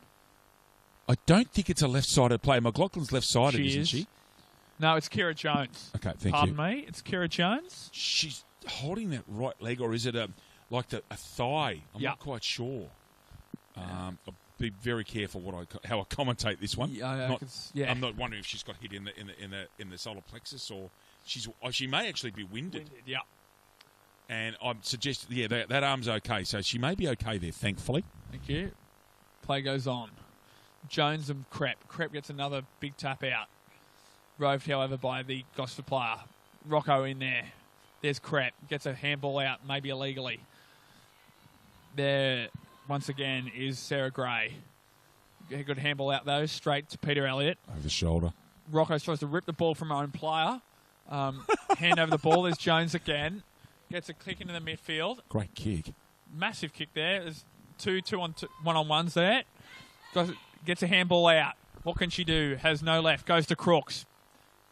B: I don't think it's a left-sided play. McLaughlin's left-sided, isn't she?
A: No, it's Kira Jones.
B: Okay, thank you.
A: Pardon me, it's Kira Jones.
B: She's holding that right leg, or is it a thigh? I'm not quite sure. I'll be very careful how I commentate this one. I'm not wondering if she's got hit in the solar plexus, or she may actually be winded.
A: Yeah.
B: And I'm suggesting, that arm's okay, so she may be okay there. Thankfully.
A: Thank you. Play goes on. Jones and Crep. Crep gets another big tap out. Roved, however, by the Gosford player. Rocco in there. There's Crep. Gets a handball out, maybe illegally. There, once again, is Sarah Gray. A good handball out, though, straight to Peter Elliott.
B: Over the shoulder.
A: Rocco tries to rip the ball from her own player. Hand over the ball. There's Jones again. Gets a kick into the midfield.
B: Great kick.
A: Massive kick there. There's two one-on-ones there. Gets a handball out. What can she do? Has no left. Goes to Crooks.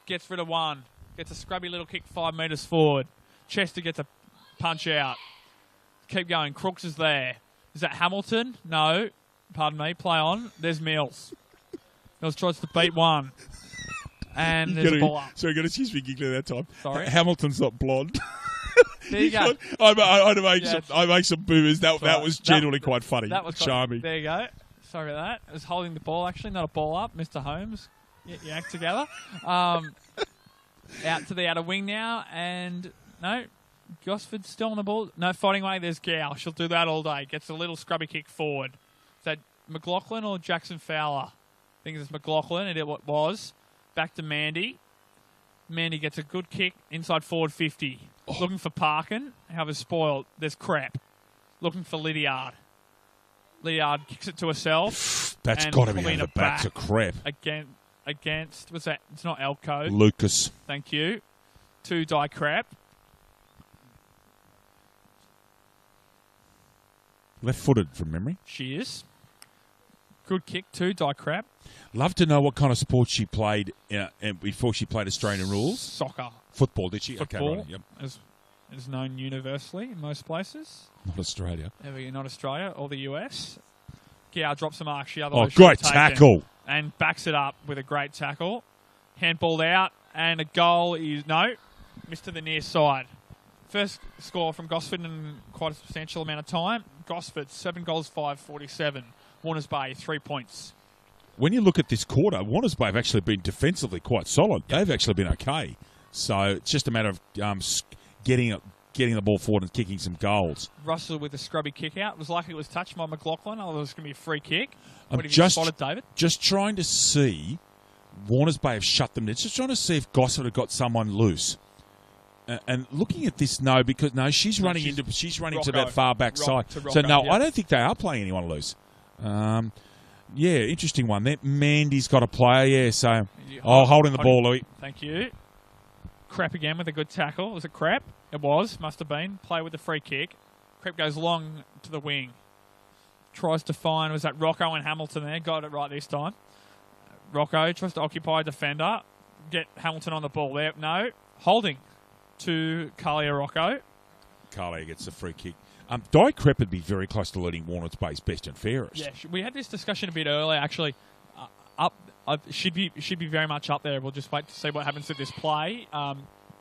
A: Gets rid of one. Gets a scrubby little kick 5 metres forward. Chester gets a punch out. Keep going. Crooks is there. Is that Hamilton? No. Pardon me. Play on. There's Mills. Mills tries to beat one. And there's a ball up.
B: Sorry, got to excuse me giggling that time.
A: Sorry.
B: Hamilton's not blonde.
A: There you go.
B: I make some boomers. That was genuinely quite funny.
A: That was
B: charming.
A: There you go. Sorry about that. I was holding the ball, actually, not a ball up. Mr. Holmes, get your act together. Out to the outer wing now, and no, Gosford's still on the ball. No, fighting away. There's Gow. She'll do that all day. Gets a little scrubby kick forward. Is that McLaughlin or Jackson Fowler? I think it's McLaughlin. It was. Back to Mandy. Mandy gets a good kick inside forward 50. Looking for Parkin. However, spoiled. There's Crep. Looking for Lydiard. Lydiard kicks it to herself.
B: That's got to be over the back to Crep.
A: Against, what's that? It's not Elko.
B: Lucas.
A: Thank you. To Die Crep.
B: Left-footed from memory.
A: She is. Good kick to Die Crep.
B: Love to know what kind of sport she played before she played Australian rules.
A: Soccer.
B: Football, did she?
A: Football,
B: okay, right, yep.
A: is known universally in most places.
B: Not Australia.
A: Not Australia or the US. Gow drops a mark. She
B: great tackle.
A: And backs it up with a great tackle. Handballed out, and a goal is, no, missed to the near side. First score from Gosford in quite a substantial amount of time. Gosford, 7 goals, 5-47. Warners Bay, 3 points.
B: When you look at this quarter, Warners Bay have actually been defensively quite solid. Yep. They've actually been okay. So it's just a matter of getting the ball forward and kicking some goals.
A: Russell with a scrubby kick out. It was lucky it was touched by McLaughlin. Otherwise, it was going to be a free kick.
B: I'm just spotted, David? Just trying to see. Warners Bay have shut them down. Just trying to see if Gosford have got someone loose. And looking at this, she's running to that far back side. So I don't think they are playing anyone loose. Yeah, interesting one. That Mandy's got a player, yeah. So, holding the ball, Louis.
A: Thank you. Crep again with a good tackle. Was it Crep? It was. Must have been. Play with the free kick. Crep goes long to the wing. Tries to find, was that Rocco and Hamilton there? Got it right this time. Rocco tries to occupy a defender. Get Hamilton on the ball there. No. Holding to Kalia Rocco.
B: Kalia gets the free kick. Di Crep would be very close to leading Warner's Bay's best and fairest.
A: Yeah, we had this discussion a bit earlier, actually. Should be very much up there. We'll just wait to see what happens with this play.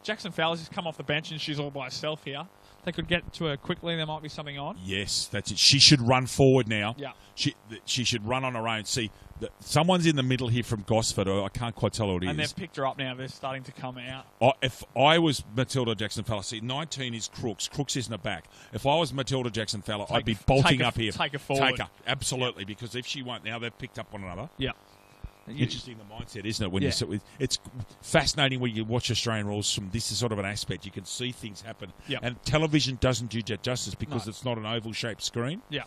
A: Jackson Fowler's just come off the bench and she's all by herself here. If they could get to her quickly, there might be something on.
B: Yes, that's it. She should run forward now.
A: Yeah.
B: She should run on her own. See, someone's in the middle here from Gosford. I can't quite tell who it is.
A: And they've picked her up now. They're starting to come out.
B: If I was Matilda Jackson Fowler, see, 19 is Crooks. Crooks isn't a back. If I was Matilda Jackson Fowler, I'd be bolting up here.
A: Take her forward.
B: Take her, absolutely, because if she won't now, they've picked up one another.
A: Yeah.
B: Interesting, the mindset, isn't it? When you sit with, it's fascinating when you watch Australian rules from this sort of an aspect. You can see things happen, and television doesn't do that justice because it's not an oval-shaped screen.
A: Yeah,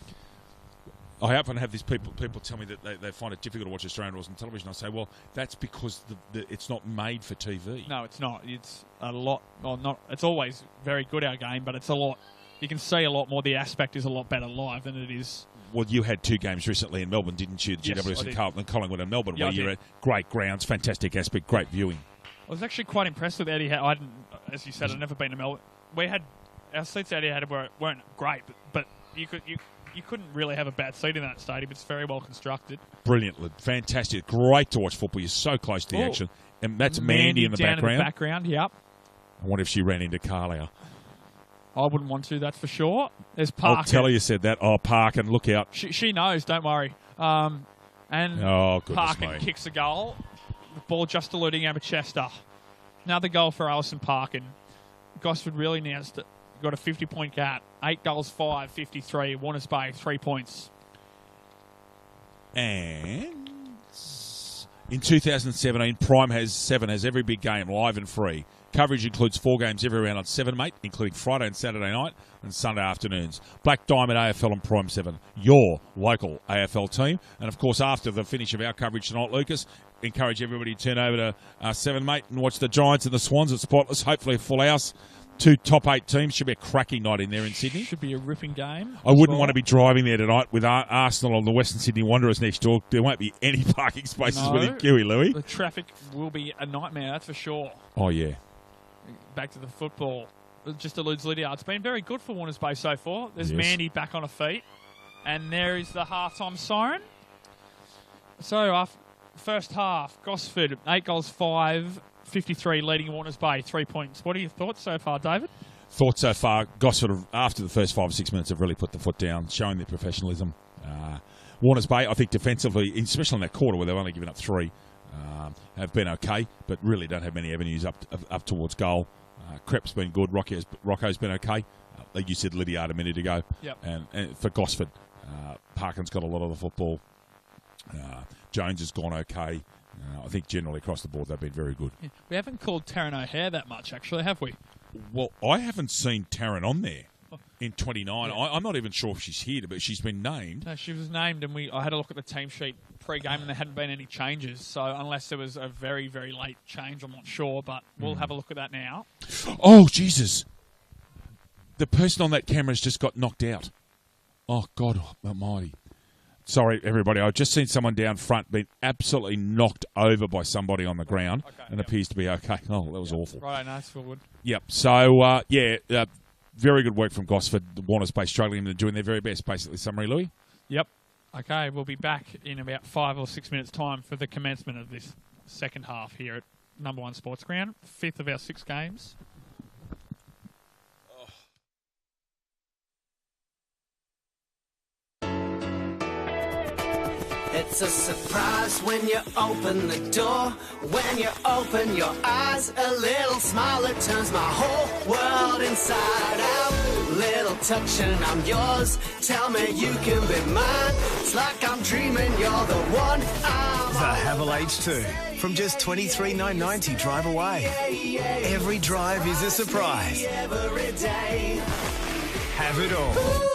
B: I often have these people tell me that they find it difficult to watch Australian rules on television. I say, well, that's because it's not made for TV.
A: No, it's not. It's a lot. Well, not. It's always very good, our game, but it's a lot. You can see a lot more. The aspect is a lot better live than it is.
B: Well, you had 2 games recently in Melbourne, didn't you? The GWS and Carlton and Collingwood and Melbourne, where you're at great grounds, fantastic aspect, great viewing.
A: I was actually quite impressed with Eddie. As you said, I'd never been to Melbourne. We had our seats Eddie had weren't great, but you couldn't really have a bad seat in that stadium. It's very well constructed.
B: Brilliantly, fantastic, great to watch football. You're so close to the action, and that's Mandy in the background.
A: In the background, yep.
B: I wonder if she ran into Carlisle.
A: I wouldn't want to, that's for sure. There's Parkin.
B: I'll tell her you said that. Oh, Parkin, look out.
A: She knows, don't worry. And Parkin kicks a goal. The ball just eluding Chester. Another goal for Alison Parkin. Gosford really now got a 50-point gap. 8 goals, 5, 53. Warners Bay, 3 points.
B: And In 2017, Prime has every big game live and free. Coverage includes 4 games every round on 7, mate, including Friday and Saturday night and Sunday afternoons. Black Diamond AFL and Prime 7, your local AFL team. And, of course, after the finish of our coverage tonight, Lucas, encourage everybody to turn over to 7, mate, and watch the Giants and the Swans at Spotless. Hopefully a full house. 2 top 8 teams. Should be a cracking night in there in Sydney.
A: Should be a ripping game.
B: I wouldn't want to be driving there tonight with Arsenal and the Western Sydney Wanderers next door. There won't be any parking spaces within Kiwi, Louis.
A: The traffic will be a nightmare, that's for sure.
B: Oh, yeah.
A: Back to the football. Just alludes Lydia. It's been very good for Warners Bay so far. There's Mandy back on her feet. And there is the halftime siren. So, first half, Gosford, 8 goals, 53 leading Warners Bay, 3 points. What are your thoughts so far, David?
B: Thoughts so far, Gosford, after the first 5 or 6 minutes, have really put the foot down, showing their professionalism. Warners Bay, I think defensively, especially in that quarter where they've only given up 3, have been okay, but really don't have many avenues up towards goal. Crep's been good. Rocco's been okay. Like you said, Lydiard a minute ago.
A: Yep.
B: And for Gosford, Parkin's got a lot of the football. Jones has gone okay. I think generally across the board they've been very good.
A: Yeah. We haven't called Taryn O'Hare that much, actually, have we?
B: Well, I haven't seen Taryn on there in 29.
A: Yeah.
B: I'm not even sure if she's here, but she's been named.
A: No, she was named, and I had a look at the team sheet pre-game, and there hadn't been any changes. So unless there was a very, very late change, I'm not sure, but we'll have a look at that now.
B: Oh, Jesus. The person on that camera's just got knocked out. Oh, God almighty. Sorry, everybody. I've just seen someone down front being absolutely knocked over by somebody on the ground and appears to be okay. Oh, that was awful.
A: Right, no, it's forward.
B: Yep. So, very good work from Gosford. The Warners Bay struggling and doing their very best, basically. Summary, Louis?
A: Yep. Okay, we'll be back in about 5 or 6 minutes' time for the commencement of this second half here at Number 1 Sports Ground. 5th of our 6 games.
C: It's a surprise when you open the door. When you open your eyes, a little smile that turns my whole world inside out. Little touch and I'm yours. Tell me you can be mine. It's like I'm dreaming you're the one.
D: The Havel H2 from just $23,990 drive away. Every drive is a surprise.
C: Every day.
D: Have it all.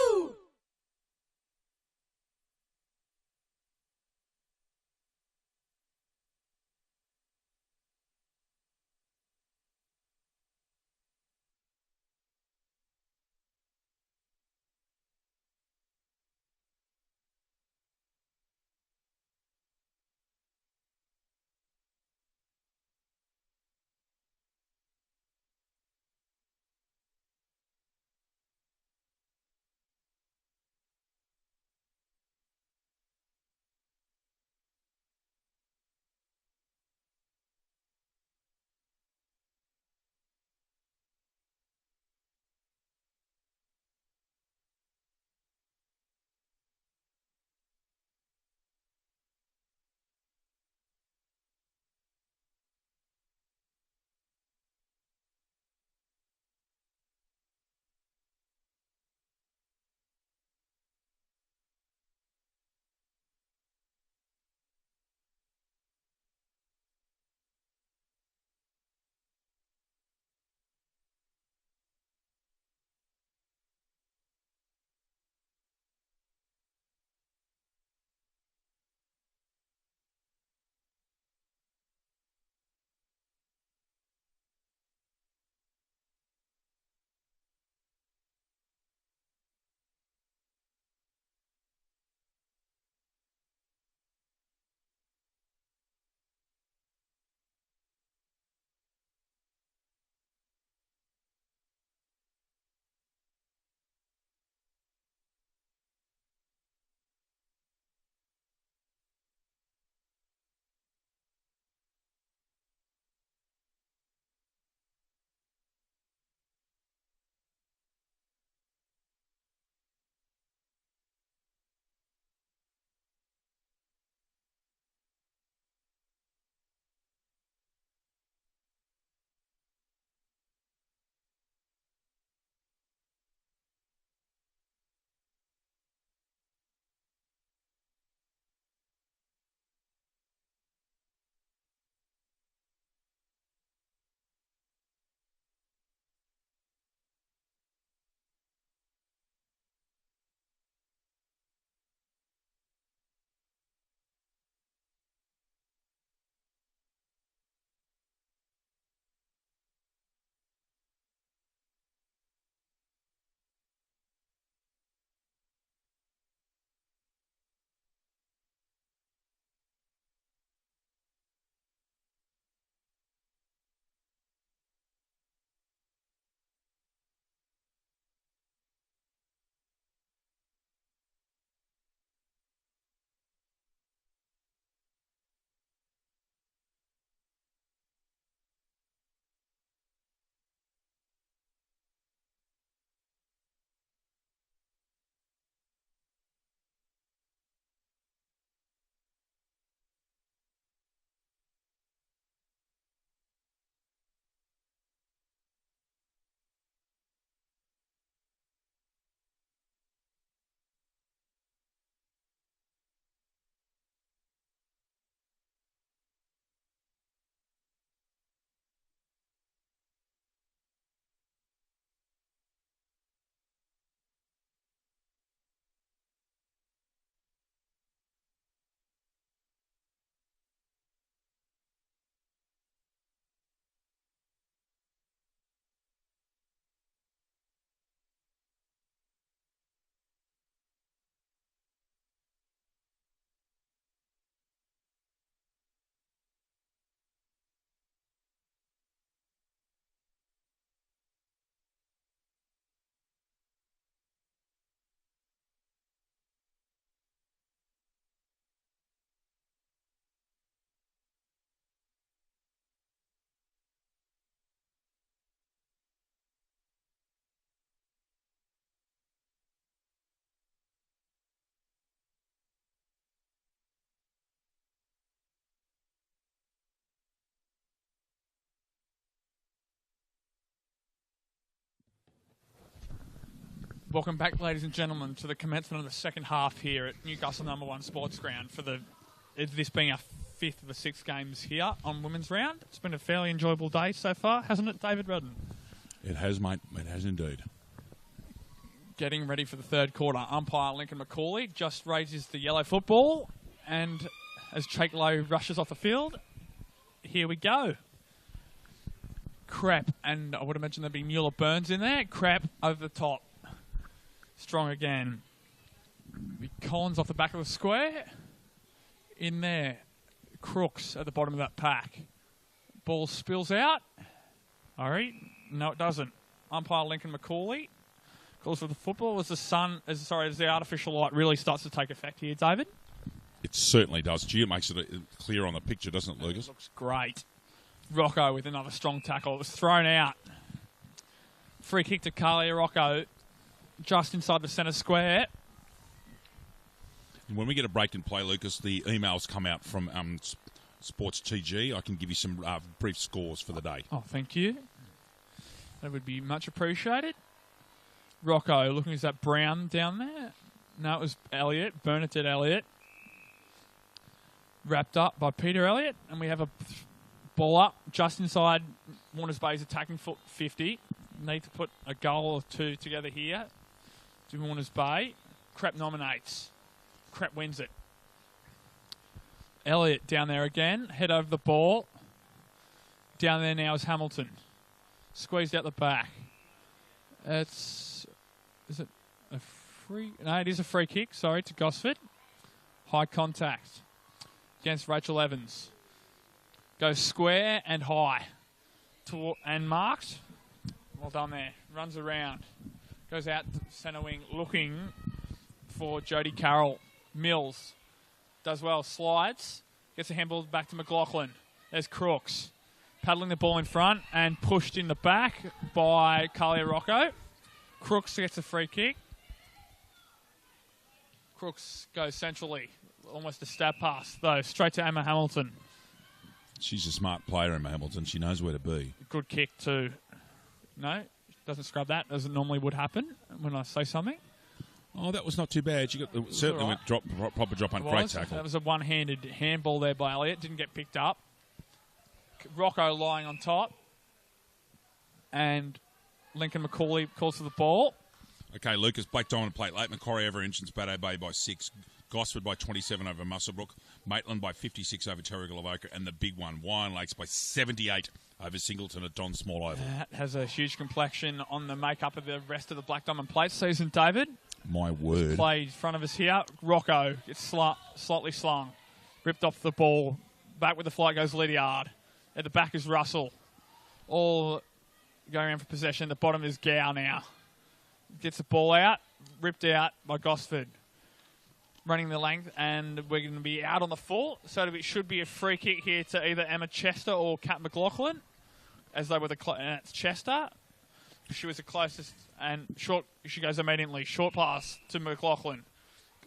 A: Welcome back, ladies and gentlemen, to the commencement of the second half here at Newcastle #1 Sports Ground for this being our 5th of the 6 games here on Women's Round. It's been a fairly enjoyable day so far, hasn't it, David Redden?
B: It has, mate. It has indeed.
A: Getting ready for the third quarter. Umpire Lincoln McCauley just raises the yellow football, and as Jake Lowe rushes off the field, here we go. Crap, and I would imagine there'd be Mueller Burns in there. Crap over the top. Strong again. Collins off the back of the square. In there. Crooks at the bottom of that pack. Ball spills out. All right. No, it doesn't. Umpire Lincoln McCauley calls for the football as the artificial light really starts to take effect here, David.
B: It certainly does. Gee, it makes it clear on the picture, doesn't it, Lucas?
A: It looks great. Rocco with another strong tackle. It was thrown out. Free kick to Carly Rocco just inside the centre square.
B: When we get a break in play, Lucas, the emails come out from Sports TG. I can give you some brief scores for the day.
A: Oh, thank you. That would be much appreciated. Rocco looking at that Brown down there. No, it was Elliott, Bernadette Elliott. Wrapped up by Peter Elliott. And we have a ball up just inside Warners Bay's attacking foot 50. Need to put a goal or two together here to Warners Bay. Crep nominates. Crep wins it. Elliott down there again. Head over the ball. Down there now is Hamilton. Squeezed out the back. Is it a free? No, it is a free kick. Sorry, to Gosford. High contact against Rachel Evans. Goes square and high. And marked. Well done there. Runs around. Goes out to centre wing looking for Jodie Carroll. Mills does well. Slides. Gets a handball back to McLaughlin. There's Crooks. Paddling the ball in front and pushed in the back by Carly Rocco. Crooks gets a free kick. Crooks goes centrally. Almost a stab pass, though. Straight to Emma Hamilton.
B: She's a smart player, Emma Hamilton. She knows where to be.
A: Good kick, too. No, doesn't scrub that, as it normally would happen when I say something.
B: Oh, that was not too bad. She got certainly went proper drop on. Great tackle.
A: That was a one-handed handball there by Elliott. Didn't get picked up. Rocco lying on top. And Lincoln McCauley calls for the ball.
B: Okay, Lucas, Blake Diamond plate. Late Macquarie over Entrance, Bateau Bay by 6. Gosford by 27 over Muswellbrook. Maitland by 56 over Terrigal-Avoca. And the big one, Wyan Lakes by 78 over Singleton at Don Small Oval.
A: That has a huge complexion on the makeup of the rest of the Black Diamond plate season, David.
B: My word.
A: Play in front of us here. Rocco gets slightly slung. Ripped off the ball. Back with the flight goes Lydiard. At the back is Russell. All going around for possession. At the bottom is Gow now. Gets the ball out. Ripped out by Gosford. Running the length, and we're going to be out on the full. So it should be a free kick here to either Emma Chester or Kat McLaughlin, as they were and it's Chester. She was the closest, and short. She goes immediately. Short pass to McLaughlin.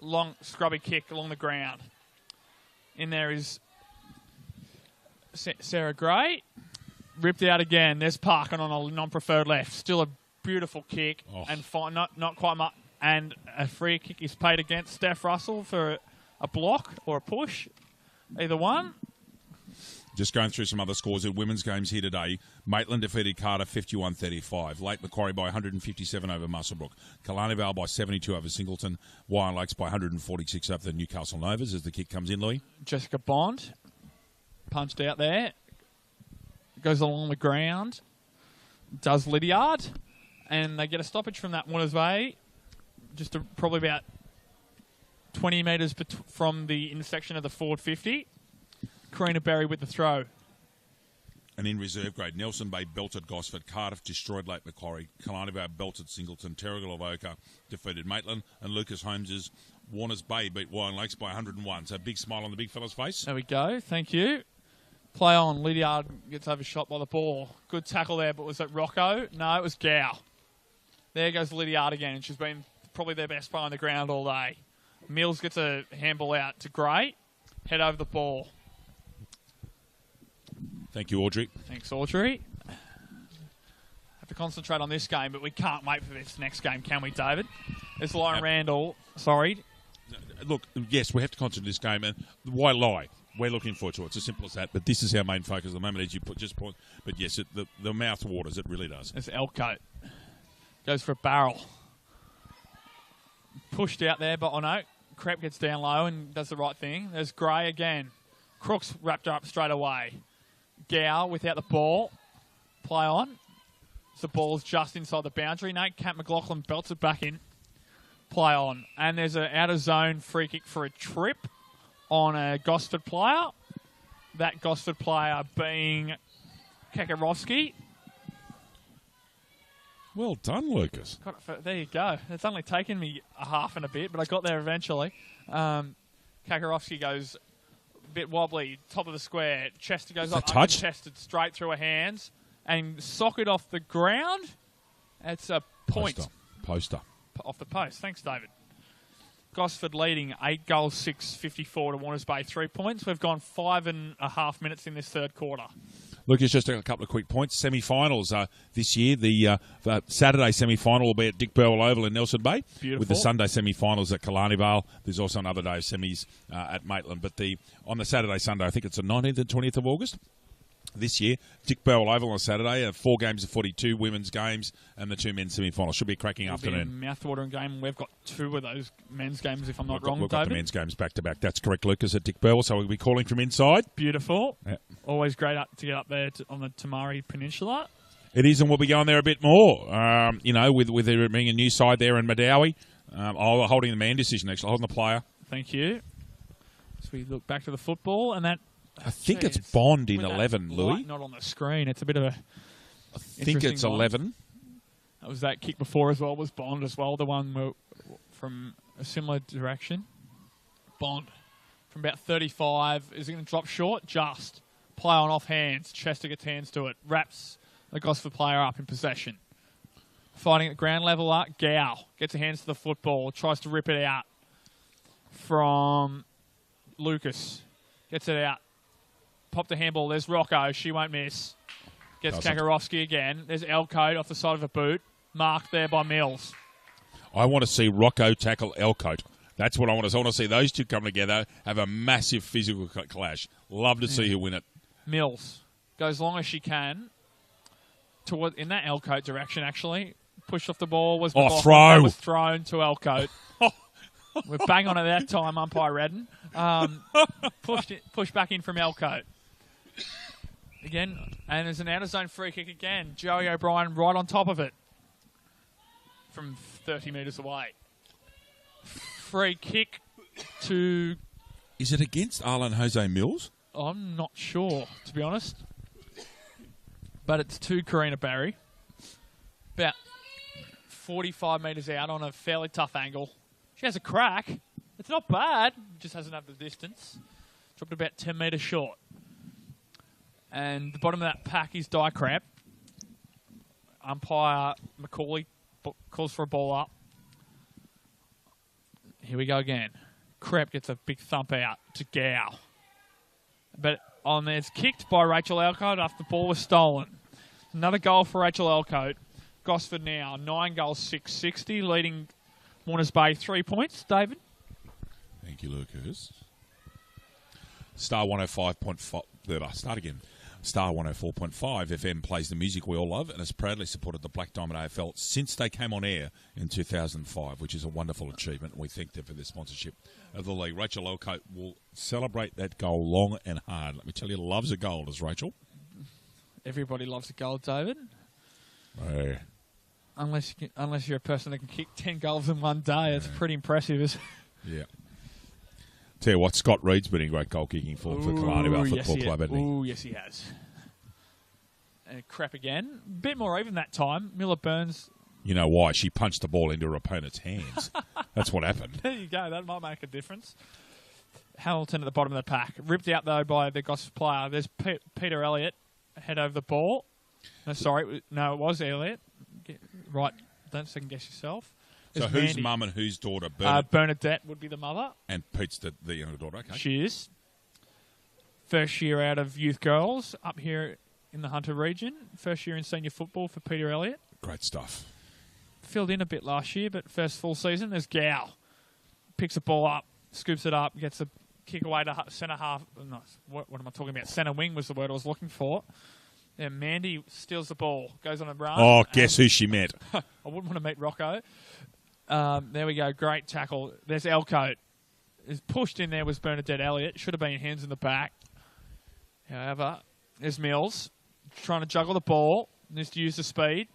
A: Long, scrubby kick along the ground. In there is Sarah Gray. Ripped out again. There's Parkin on a non-preferred left. Still a beautiful kick, and not quite much. And a free kick is paid against Steph Russell for a block or a push. Either one.
B: Just going through some other scores in women's games here today. Maitland defeated Carter 51-35. Lake Macquarie by 157 over Muswellbrook. Killarney Vale by 72 over Singleton. Wyan Lakes by 146 over the Newcastle Novas as the kick comes in, Louis.
A: Jessica Bond punched out there. Goes along the ground. Does Lydiard. And they get a stoppage from that Warners Bay. Just probably about 20 metres from the intersection of the forward 50. Karina Berry with the throw.
B: And in reserve grade, Nelson Bay belted Gosford. Cardiff destroyed Lake Macquarie. Killarney Vale belted Singleton. Terrigal-Avoca defeated Maitland. And Lucas Holmes's Warners Bay beat Wyan Lakes by 101. So big smile on the big fella's face.
A: There we go. Thank you. Play on. Lydiard gets overshot by the ball. Good tackle there, but was it Rocco? No, it was Gow. There goes Lydiard again. She's been probably their best player on the ground all day. Mills gets a handball out to Gray. Head over the ball.
B: Thank you, Audrey.
A: Thanks, Audrey. Have to concentrate on this game, but we can't wait for this next game, can we, David? There's Lauren Randall. Sorry.
B: Look, yes, we have to concentrate on this game, and why lie? We're looking forward to it. It's as simple as that. But this is our main focus at the moment, as you just point. But yes, the mouth waters. It really does.
A: It's Elcote. Goes for a barrel. Pushed out there by Ono. Crep gets down low and does the right thing. There's Gray again. Crooks wrapped her up straight away. Gow without the ball. Play on. The ball's just inside the boundary. No, Kat McLaughlin belts it back in. Play on. And there's an out-of-zone free kick for a trip on a Gosford player. That Gosford player being Kakarowski.
B: Well done, Lucas.
A: There you go. It's only taken me a half and a bit, but I got there eventually. Kakarowski goes a bit wobbly, top of the square. Chester goes up, uncontested, straight through her hands, and socket off the ground. It's a point.
B: Poster.
A: Off the post. Thanks, David. Gosford leading 8 goals, 6-54 to Warners Bay, 3 points. We've gone 5.5 minutes in this third quarter.
B: Lucas, just a couple of quick points. Semi-finals this year. The Saturday semi-final will be at Dick Burwell Oval in Nelson Bay.
A: Beautiful. With
B: the Sunday semi-finals at Killarney Vale. There's also another day of semis at Maitland. But on the Saturday, Sunday, I think it's the 19th and 20th of August. This year, Dick Burwell Oval on Saturday, 4 games of 42 women's games, and the 2 men's semi-finals. Should be a cracking afternoon.
A: Be a mouth-watering game. We've got 2 of those men's games, if I'm not wrong,
B: We've
A: David.
B: got the men's games back-to-back. That's correct, Lucas, at Dick Burwell, so we'll be calling from inside.
A: Beautiful.
B: Yeah.
A: Always great to get up there on the Tamari Peninsula.
B: It is, and we'll be going there a bit more. With there being a new side there in Madawi. Holding the man decision, actually, holding the player.
A: Thank you. So we look back to the football, and that...
B: I think it's Bond in 11, Louis.
A: Not on the screen. It's a bit of a...
B: I think it's 11.
A: That was that kick before as well, was Bond as well, the one from a similar direction. Bond from about 35. Is he going to drop short? Just. Play on off hands. Chester gets hands to it. Wraps the Gosford player up in possession. Fighting at ground level up. Gow gets her hands to the football. Tries to rip it out from Lucas. Gets it out. Popped the handball. There's Rocco. She won't miss. Gets Kakarowski again. There's Elcote off the side of a boot. Marked there by Mills.
B: I want to see Rocco tackle Elcote. That's what I want to see. I want to see those two come together, have a massive physical clash. Love to see who win it.
A: Mills goes long as she can. In that Elcote direction, actually. Pushed off the ball. Was
B: throw.
A: Was thrown to Elcote. We're bang on at that time, umpire Redden. Pushed back in from Elcote. Again, and there's an out-of-zone free kick again. Joey O'Brien right on top of it from 30 metres away. Free kick to...
B: Is it against Arlen Jose Mills?
A: I'm not sure, to be honest. But it's to Karina Barry. About 45 metres out on a fairly tough angle. She has a crack. It's not bad. Just hasn't had the distance. Dropped about 10 metres short. And the bottom of that pack is Dykrap. Umpire McCauley calls for a ball up. Here we go again. Crep gets a big thump out to Gow. But on there, it's kicked by Rachel Elcote after the ball was stolen. Another goal for Rachel Elcote. Gosford now, 9 goals, 660, leading Warners Bay 3 points. David?
B: Thank you, Lucas. Star 105.5. Start again. Star 104.5 FM plays the music we all love and has proudly supported the Black Diamond AFL since they came on air in 2005, which is a wonderful achievement. We thank them for their sponsorship of the league. Rachel Elcote will celebrate that goal long and hard. Let me tell you, loves a goal, does Rachel?
A: Everybody loves a goal, David.
B: Hey.
A: Unless you're a person that can kick 10 goals in one day. It's pretty impressive, isn't it?
B: Yeah. Tell you what, Scott Reed's been in great goal kicking form for Killarney Vale Football Club, hasn't he?
A: Oh, yes, he has. And crap again. A bit more even that time. Miller Burns.
B: You know why? She punched the ball into her opponent's hands. That's what happened.
A: There you go. That might make a difference. Hamilton at the bottom of the pack. Ripped out, though, by the Gosford player. There's Peter Elliott head over the ball. No, sorry. No, it was Elliott. Right. Don't second-guess yourself.
B: So who's mum and whose daughter?
A: Bernadette would be the mother.
B: And Pete's the younger daughter, okay.
A: She is. First year out of youth girls up here in the Hunter region. First year in senior football for Peter Elliott.
B: Great stuff.
A: Filled in a bit last year, but first full season. There's Gow. Picks a ball up, scoops it up, gets a kick away to centre half. No, what am I talking about? Centre wing was the word I was looking for. And Mandy steals the ball, goes on a run.
B: Oh, guess who she met?
A: I wouldn't want to meet Rocco. There we go. Great tackle. There's Elcote. Is pushed in there was Bernadette Elliott. Should have been hands in the back. However, there's Mills trying to juggle the ball. Needs to use the speed.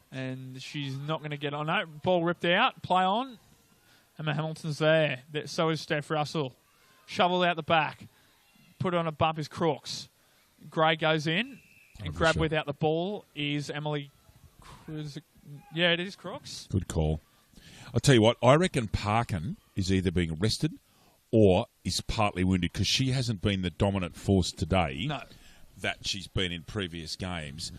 A: And she's not going to get on. No, ball ripped out. Play on. Emma Hamilton's there. So is Steph Russell. Shovel out the back. Put on a bump is Crooks. Gray goes in. And grab without the ball is Emily. Yeah, it is Crooks.
B: Good call. I'll tell you what, I reckon Parkin is either being arrested or is partly wounded because she hasn't been the dominant force today that she's been in previous games.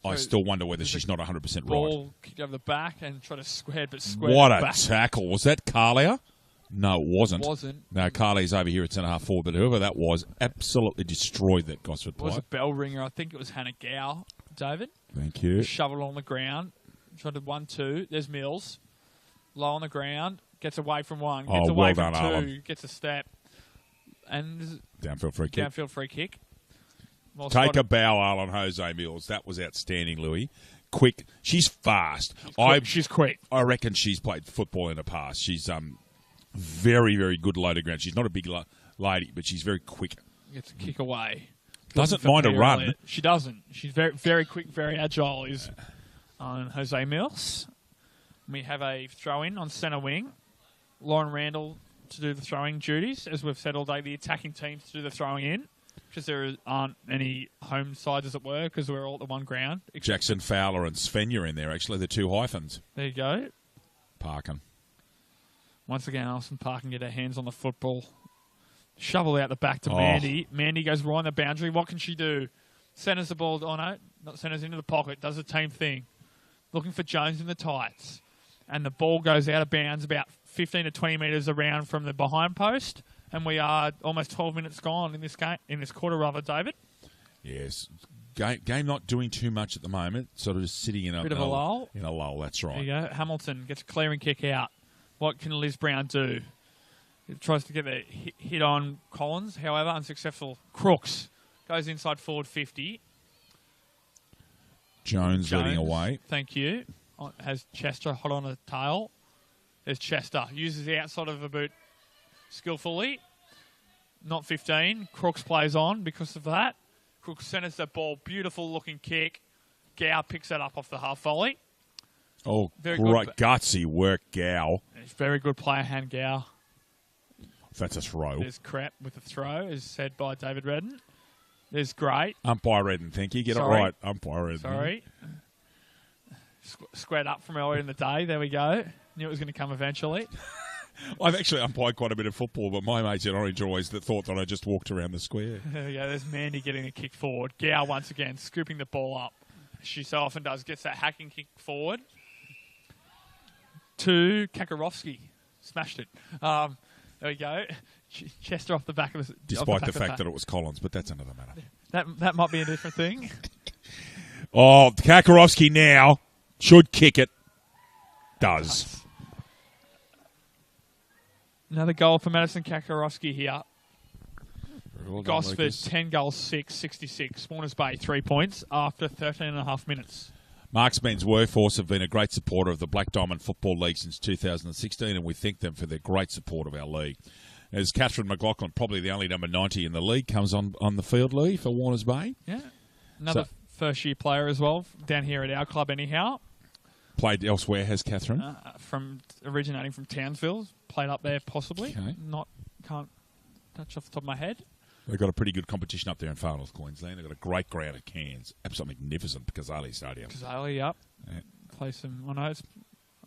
B: I still wonder whether she's not 100% right.
A: Ball kicked over the back and tried to square, but squared
B: What a
A: back.
B: tackle. Was that Carlia? No, it wasn't.
A: It wasn't.
B: No, Carlia's over here at centre-half forward, but whoever that was absolutely destroyed that Gosford player.
A: It was a bell ringer. I think it was Hannah Gow, David.
B: Thank you.
A: Shoveled on the ground. Tried to 1-2. There's Mills. Low on the ground. Gets away from one. Gets away from two.
B: Alan.
A: Gets a step. And
B: Downfield free kick.
A: Downfield free kick. Well
B: Take a bow, Alan Jose Mills. That was outstanding, Louis. Quick. She's fast.
A: She's quick.
B: I reckon she's played football in the past. She's very, very good low to ground. She's not a big lady, but she's very quick.
A: Gets a kick away.
B: Doesn't mind a run.
A: Elliott. She doesn't. She's very, very quick, very agile. Is on Jose Mills. We have a throw-in on centre wing. Lauren Randall to do the throwing duties. As we've said all day, the attacking teams to do the throwing in. Because there aren't any home sides, as it were, because we're all at the one ground.
B: Jackson Fowler and Svenja in there, actually. The two hyphens.
A: There you go.
B: Parkin.
A: Once again, Alison Parkin get her hands on the football. Shovel out the back to Mandy. Mandy goes right on the boundary. What can she do? Centres the ball. Oh, no. Not centres into the pocket. Does the team thing. Looking for Jones in the tights. And the ball goes out of bounds about 15 to 20 metres around from the behind post. And we are almost 12 minutes gone in this game, in this quarter, rather, David.
B: Yes. Game not doing too much at the moment. Sort of just sitting in a
A: bit of a lull.
B: In a lull, that's right.
A: There you go. Hamilton gets a clearing kick out. What can Liz Brown do? It tries to get the hit on Collins, however, unsuccessful. Crooks goes inside forward 50.
B: Jones leading away.
A: Thank you. Has Chester hot on a tail. There's Chester. Uses the outside of the boot skillfully. Not 15. Crooks plays on because of that. Crooks centres the ball. Beautiful looking kick. Gow picks that up off the half volley.
B: Oh,
A: very
B: great gutsy work, Gow.
A: It's very good player, Han Gow.
B: That's a throw.
A: There's crap with the throw, as said by David Redden. There's great.
B: Umpire Redden, thank you. Get it right. Umpire Redden.
A: Sorry. Squared up from earlier in the day. There we go. Knew it was going to come eventually.
B: I've actually umpired quite a bit of football, but my mates in Orange always thought that I just walked around the square.
A: There we go. There's Mandy getting a kick forward. Gow once again scooping the ball up. She so often does. Gets that hacking kick forward. To Kakarowski. Smashed it. There we go. Chester off the back of the...
B: Despite the fact that it was Collins, but that's another matter.
A: That might be a different thing.
B: Oh, Kakarowski now should kick it. Does.
A: Another goal for Madison Kakarowski here.
B: Well
A: Gosford, 10 goals, 6, 66. Warners Bay, 3 points after 13.5 minutes.
B: Marksmen's Workforce have been a great supporter of the Black Diamond Football League since 2016, and we thank them for their great support of our league. As Catherine McLaughlin, probably the only number 90 in the league, comes on the field, Lee, for Warners Bay.
A: Yeah. Another first-year player as well, down here at our club anyhow.
B: Played elsewhere, has Catherine?
A: Originating from Townsville. Played up there possibly.
B: Okay.
A: Can't touch off the top of my head.
B: They've got a pretty good competition up there in Far North Queensland. They've got a great ground at Cairns. Absolutely magnificent Kazali Stadium.
A: Kazali, yep.
B: Yeah.
A: Play some... I know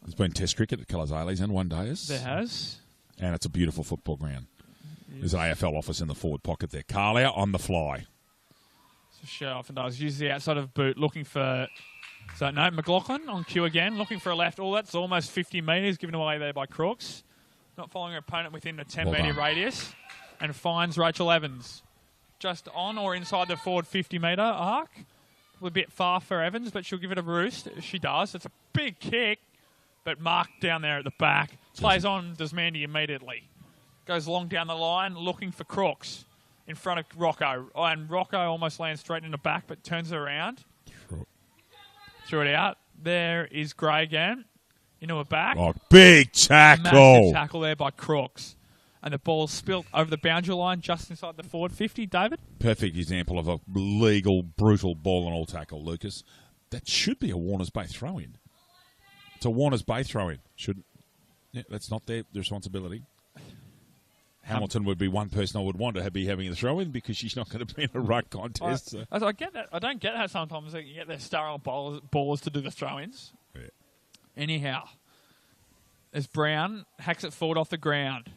B: there's been Test cricket at Kazali's and one days.
A: There has.
B: And it's a beautiful football ground. There's an AFL office in the forward pocket there. Carlia on the fly.
A: So she often does. Use the outside of boot looking for... So, no, McLaughlin on cue again, looking for a left. Oh, that's almost 50 metres given away there by Crooks. Not following her opponent within the 10-metre radius. And finds Rachel Evans. Just on or inside the forward 50-metre arc. A bit far for Evans, but she'll give it a roost. She does. It's a big kick, but Mark down there at the back. Plays on Desmandy immediately. Goes long down the line, looking for Crooks in front of Rocco. Oh, and Rocco almost lands straight in the back, but turns it around. Threw it out. There is Gray again. Into a back.
B: Oh, big tackle.
A: Massive tackle there by Crooks. And the ball spilt over the boundary line just inside the forward 50, David.
B: Perfect example of a legal, brutal ball and all tackle, Lucas. That should be a Warner's Bay throw-in. It's a Warner's Bay throw-in. Shouldn't. Yeah, that's not their responsibility. Hamilton would be one person I would want to be having a throw-in because she's not going to be in a ruck contest. So.
A: I get that. I don't get how sometimes they get their star ballers to do the throw-ins.
B: Yeah.
A: Anyhow, as Brown hacks it forward off the ground.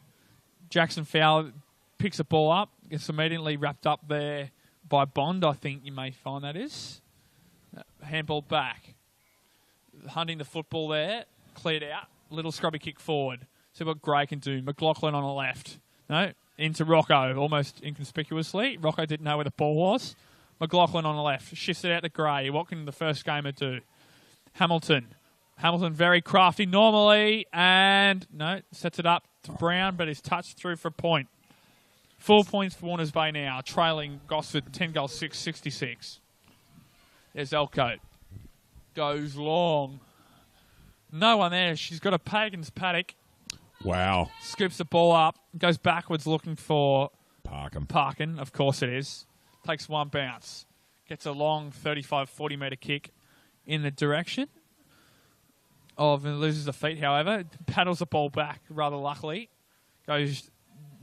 A: Jackson Fowler picks the ball up, gets immediately wrapped up there by Bond, I think you may find that is. Handball back. Hunting the football there, cleared out, little scrubby kick forward. See what Gray can do. McLaughlin on the left. No, into Rocco, almost inconspicuously. Rocco didn't know where the ball was. McLaughlin on the left, shifts it out to Gray. What can the first gamer do? Hamilton very crafty normally, and no, sets it up to Brown, but is touched through for a point. 4 points for Warners Bay now, trailing Gosford 10 goals 66. There's Elcote. Goes long. No one there. She's got a Pagan's paddock.
B: Wow.
A: Scoops the ball up, goes backwards looking for
B: Parkin.
A: Of course it is. Takes one bounce. Gets a long 35, 40 metre kick in the direction of, and loses the feet, however. Paddles the ball back rather luckily. Goes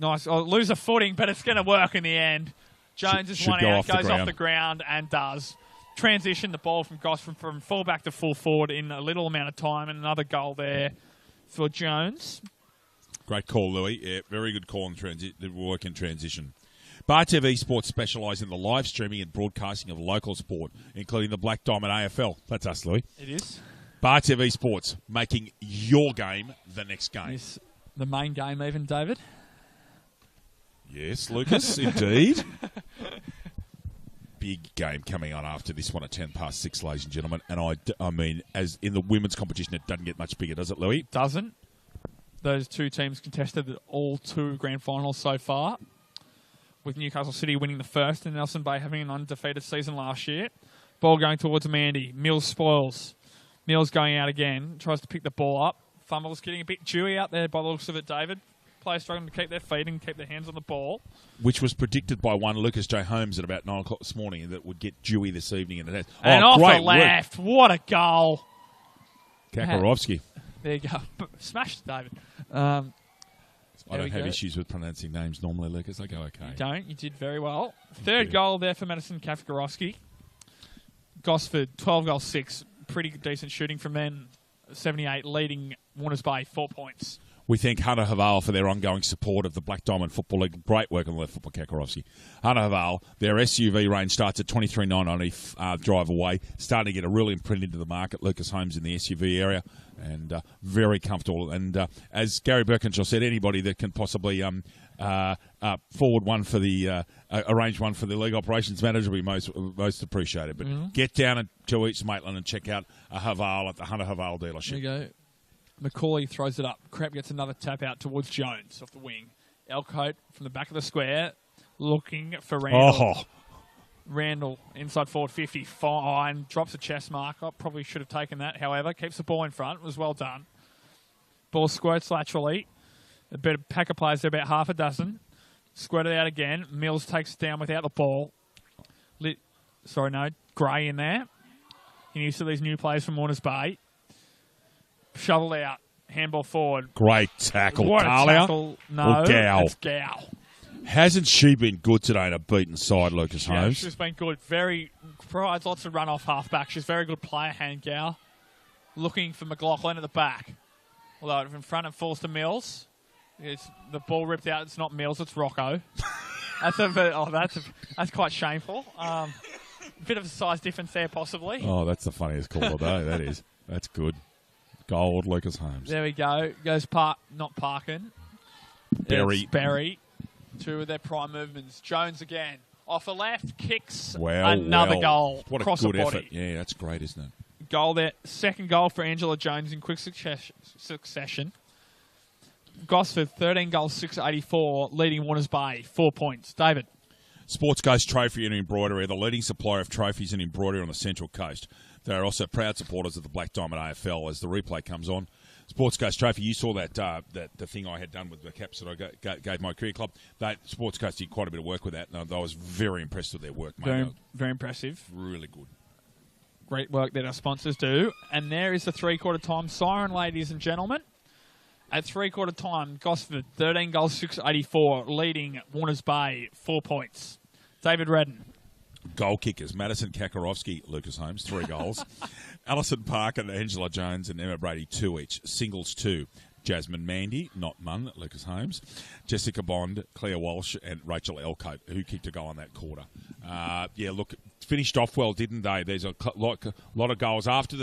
A: nice. Oh, lose a footing, but it's going to work in the end. Jones is one out, goes off the ground and does. Transition the ball from Gosford from full back to full forward in a little amount of time, and another goal there for Jones.
B: Great call, Louis. Yeah, very good call in work in transition. Bar TV Sports specialise in the live streaming and broadcasting of local sport, including the Black Diamond AFL. That's us, Louis.
A: It is.
B: Bar TV Sports, making your game the next game.
A: Yes, the main game even, David.
B: Yes, Lucas, indeed. Big game coming on after this one at 6:10, ladies and gentlemen. And I mean, as in the women's competition, it doesn't get much bigger, does it, Louis?
A: Doesn't. Those two teams contested all two grand finals so far, with Newcastle City winning the first and Nelson Bay having an undefeated season last year. Ball going towards Mandy. Mills spoils. Mills going out again. Tries to pick the ball up. Fumbles getting a bit dewy out there by the looks of it, David. Players struggling to keep their feet and keep their hands on the ball.
B: Which was predicted by one Lucas J. Holmes at about 9 o'clock this morning that would get dewy this evening. And it has.
A: And off the left. What a goal.
B: Kakarovsky.
A: There you go. Smashed, David.
B: I don't have issues with pronouncing names normally, Lucas. I go okay.
A: You don't. You did very well. Third goal there for Madison Kafkarovsky. Gosford, 12 goals 6. Pretty decent shooting from them. 78, leading Warners Bay 4 points.
B: We thank Hunter Haval for their ongoing support of the Black Diamond Football League. Great work on the left football, Kakarovsky. Hunter Haval, their SUV range starts at $23,990 drive away. Starting to get a real imprint into the market. Lucas Holmes in the SUV area. And very comfortable. And as Gary Birkinshaw said, anybody that can possibly forward one for the arrange one for the league operations manager will be most appreciated. But get down to East Maitland and check out a Haval at the Hunter Haval dealership.
A: There you go. Macaulay throws it up. Crap gets another tap out towards Jones off the wing. Elcote from the back of the square looking for Randall.
B: Oh.
A: Randall inside forward 50. Fine. Drops a chest mark. I probably should have taken that. However, keeps the ball in front. It was well done. Ball squirts laterally. A bit of pack of players there, about half a dozen. Squirted out again. Mills takes it down without the ball. Gray in there. You're used to these new players from Warners Bay. Shovel out. Handball forward.
B: Great tackle.
A: What
B: Talia?
A: a tackle. No, it's Gow.
B: Hasn't she been good today in a beaten side, Lucas Holmes?
A: She's been good. Provides lots of run-off half-back. She's a very good player, Han Gow. Looking for McLaughlin at the back. Although in front it falls to Mills. It's the ball ripped out. It's not Mills, it's Rocco. That's quite shameful. Bit of a size difference there, possibly.
B: Oh, that's the funniest call of the day. That is. That's good. Gold, Lucas Holmes.
A: There we go. Goes not Parkin.
B: Berry.
A: It's Berry. Two of their prime movements. Jones again. Off the left, kicks
B: Well,
A: another goal.
B: What a
A: Cross
B: good
A: the body.
B: effort. Yeah, that's great, isn't it?
A: Goal there. Second goal for Angela Jones in quick succession. Gosford, 13 goals, 684, leading Warners Bay, 4 points. David.
B: Sports Coast Trophy and Embroidery are the leading supplier of trophies and embroidery on the Central Coast. They are also proud supporters of the Black Diamond AFL as the replay comes on. Sports Coast Trophy, you saw that the thing I had done with the caps that I gave my career club. Sports Coast did quite a bit of work with that, and I was very impressed with their work, mate.
A: Very impressive.
B: Really good.
A: Great work that our sponsors do. And there is the three-quarter time siren, ladies and gentlemen. At three-quarter time, Gosford, 13 goals, 684, leading Warners Bay, 4 points. David Redden.
B: Goal kickers, Madison Kakarowski, Lucas Holmes, 3 goals. Alison Parker, Angela Jones and Emma Brady, 2 each. Singles 2. Jasmine Mandy, not Munn, Lucas Holmes. Jessica Bond, Claire Walsh and Rachel Elcote, who kicked a goal in that quarter. Finished off well, didn't they? There's a lot of goals. After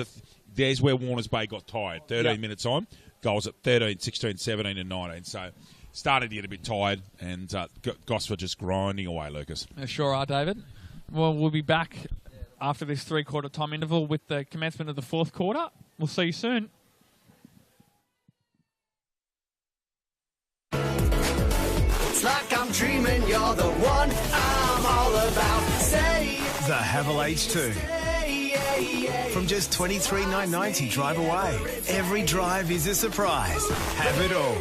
B: there's where Warners Bay got tired. 13 minutes on. Goals at 13, 16, 17 and 19. So started to get a bit tired and Gosford just grinding away, Lucas.
A: They sure are, David. Well, we'll be back after this three-quarter time interval with the commencement of the fourth quarter. We'll see you soon.
C: It's like I'm dreaming, you're the one I'm all about. Say
D: The Havel H2. From just $23,990 drive away. Every drive is a surprise. Have it all.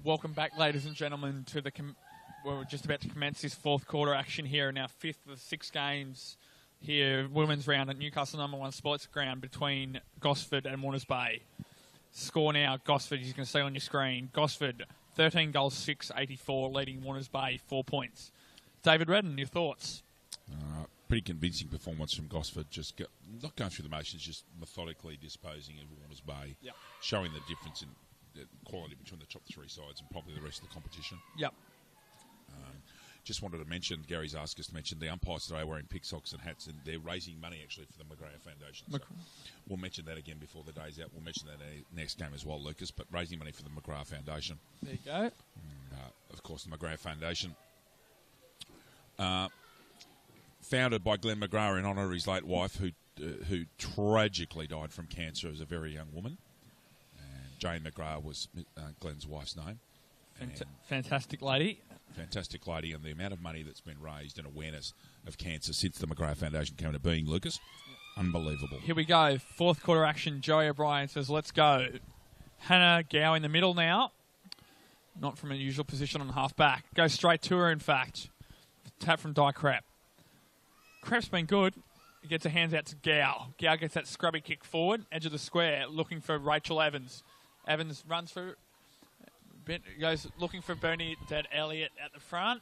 A: Welcome back, ladies and gentlemen, to the we're just about to commence this fourth quarter action here in our fifth of 6 games here, women's round at Newcastle #1 Sports Ground between Gosford and Warners Bay. Score now, Gosford, you can see on your screen. Gosford, 13 goals, 684, leading Warners Bay, 4 points. David Redden, your thoughts?
B: Pretty convincing performance from Gosford. Not going through the motions, just methodically disposing of Warners Bay, showing the difference in the quality between the top 3 sides and probably the rest of the competition.
A: Yep.
B: Just wanted to mention, Gary's asked us to mention the umpires today are wearing pig socks and hats, and they're raising money actually for the McGrath Foundation. So we'll mention that again before the day's out. We'll mention that in the next game as well, Lucas, but raising money for the McGrath Foundation.
A: There you go.
B: Of course, the McGrath Foundation, founded by Glenn McGrath in honour of his late wife, who tragically died from cancer as a very young woman. And Jane McGrath was Glenn's wife's name.
A: Fantastic lady.
B: Fantastic lady, and the amount of money that's been raised and awareness of cancer since the McGrath Foundation came into being, Lucas, unbelievable.
A: Here we go. Fourth quarter action. Joey O'Brien says, let's go. Hannah Gow in the middle now. Not from a usual position on half back. Goes straight to her, in fact. Tap from Di Crep. Crep's been good. He gets her hands out to Gow. Gow gets that scrubby kick forward, edge of the square, looking for Rachel Evans. Evans runs for... goes looking for Bernadette Elliott at the front.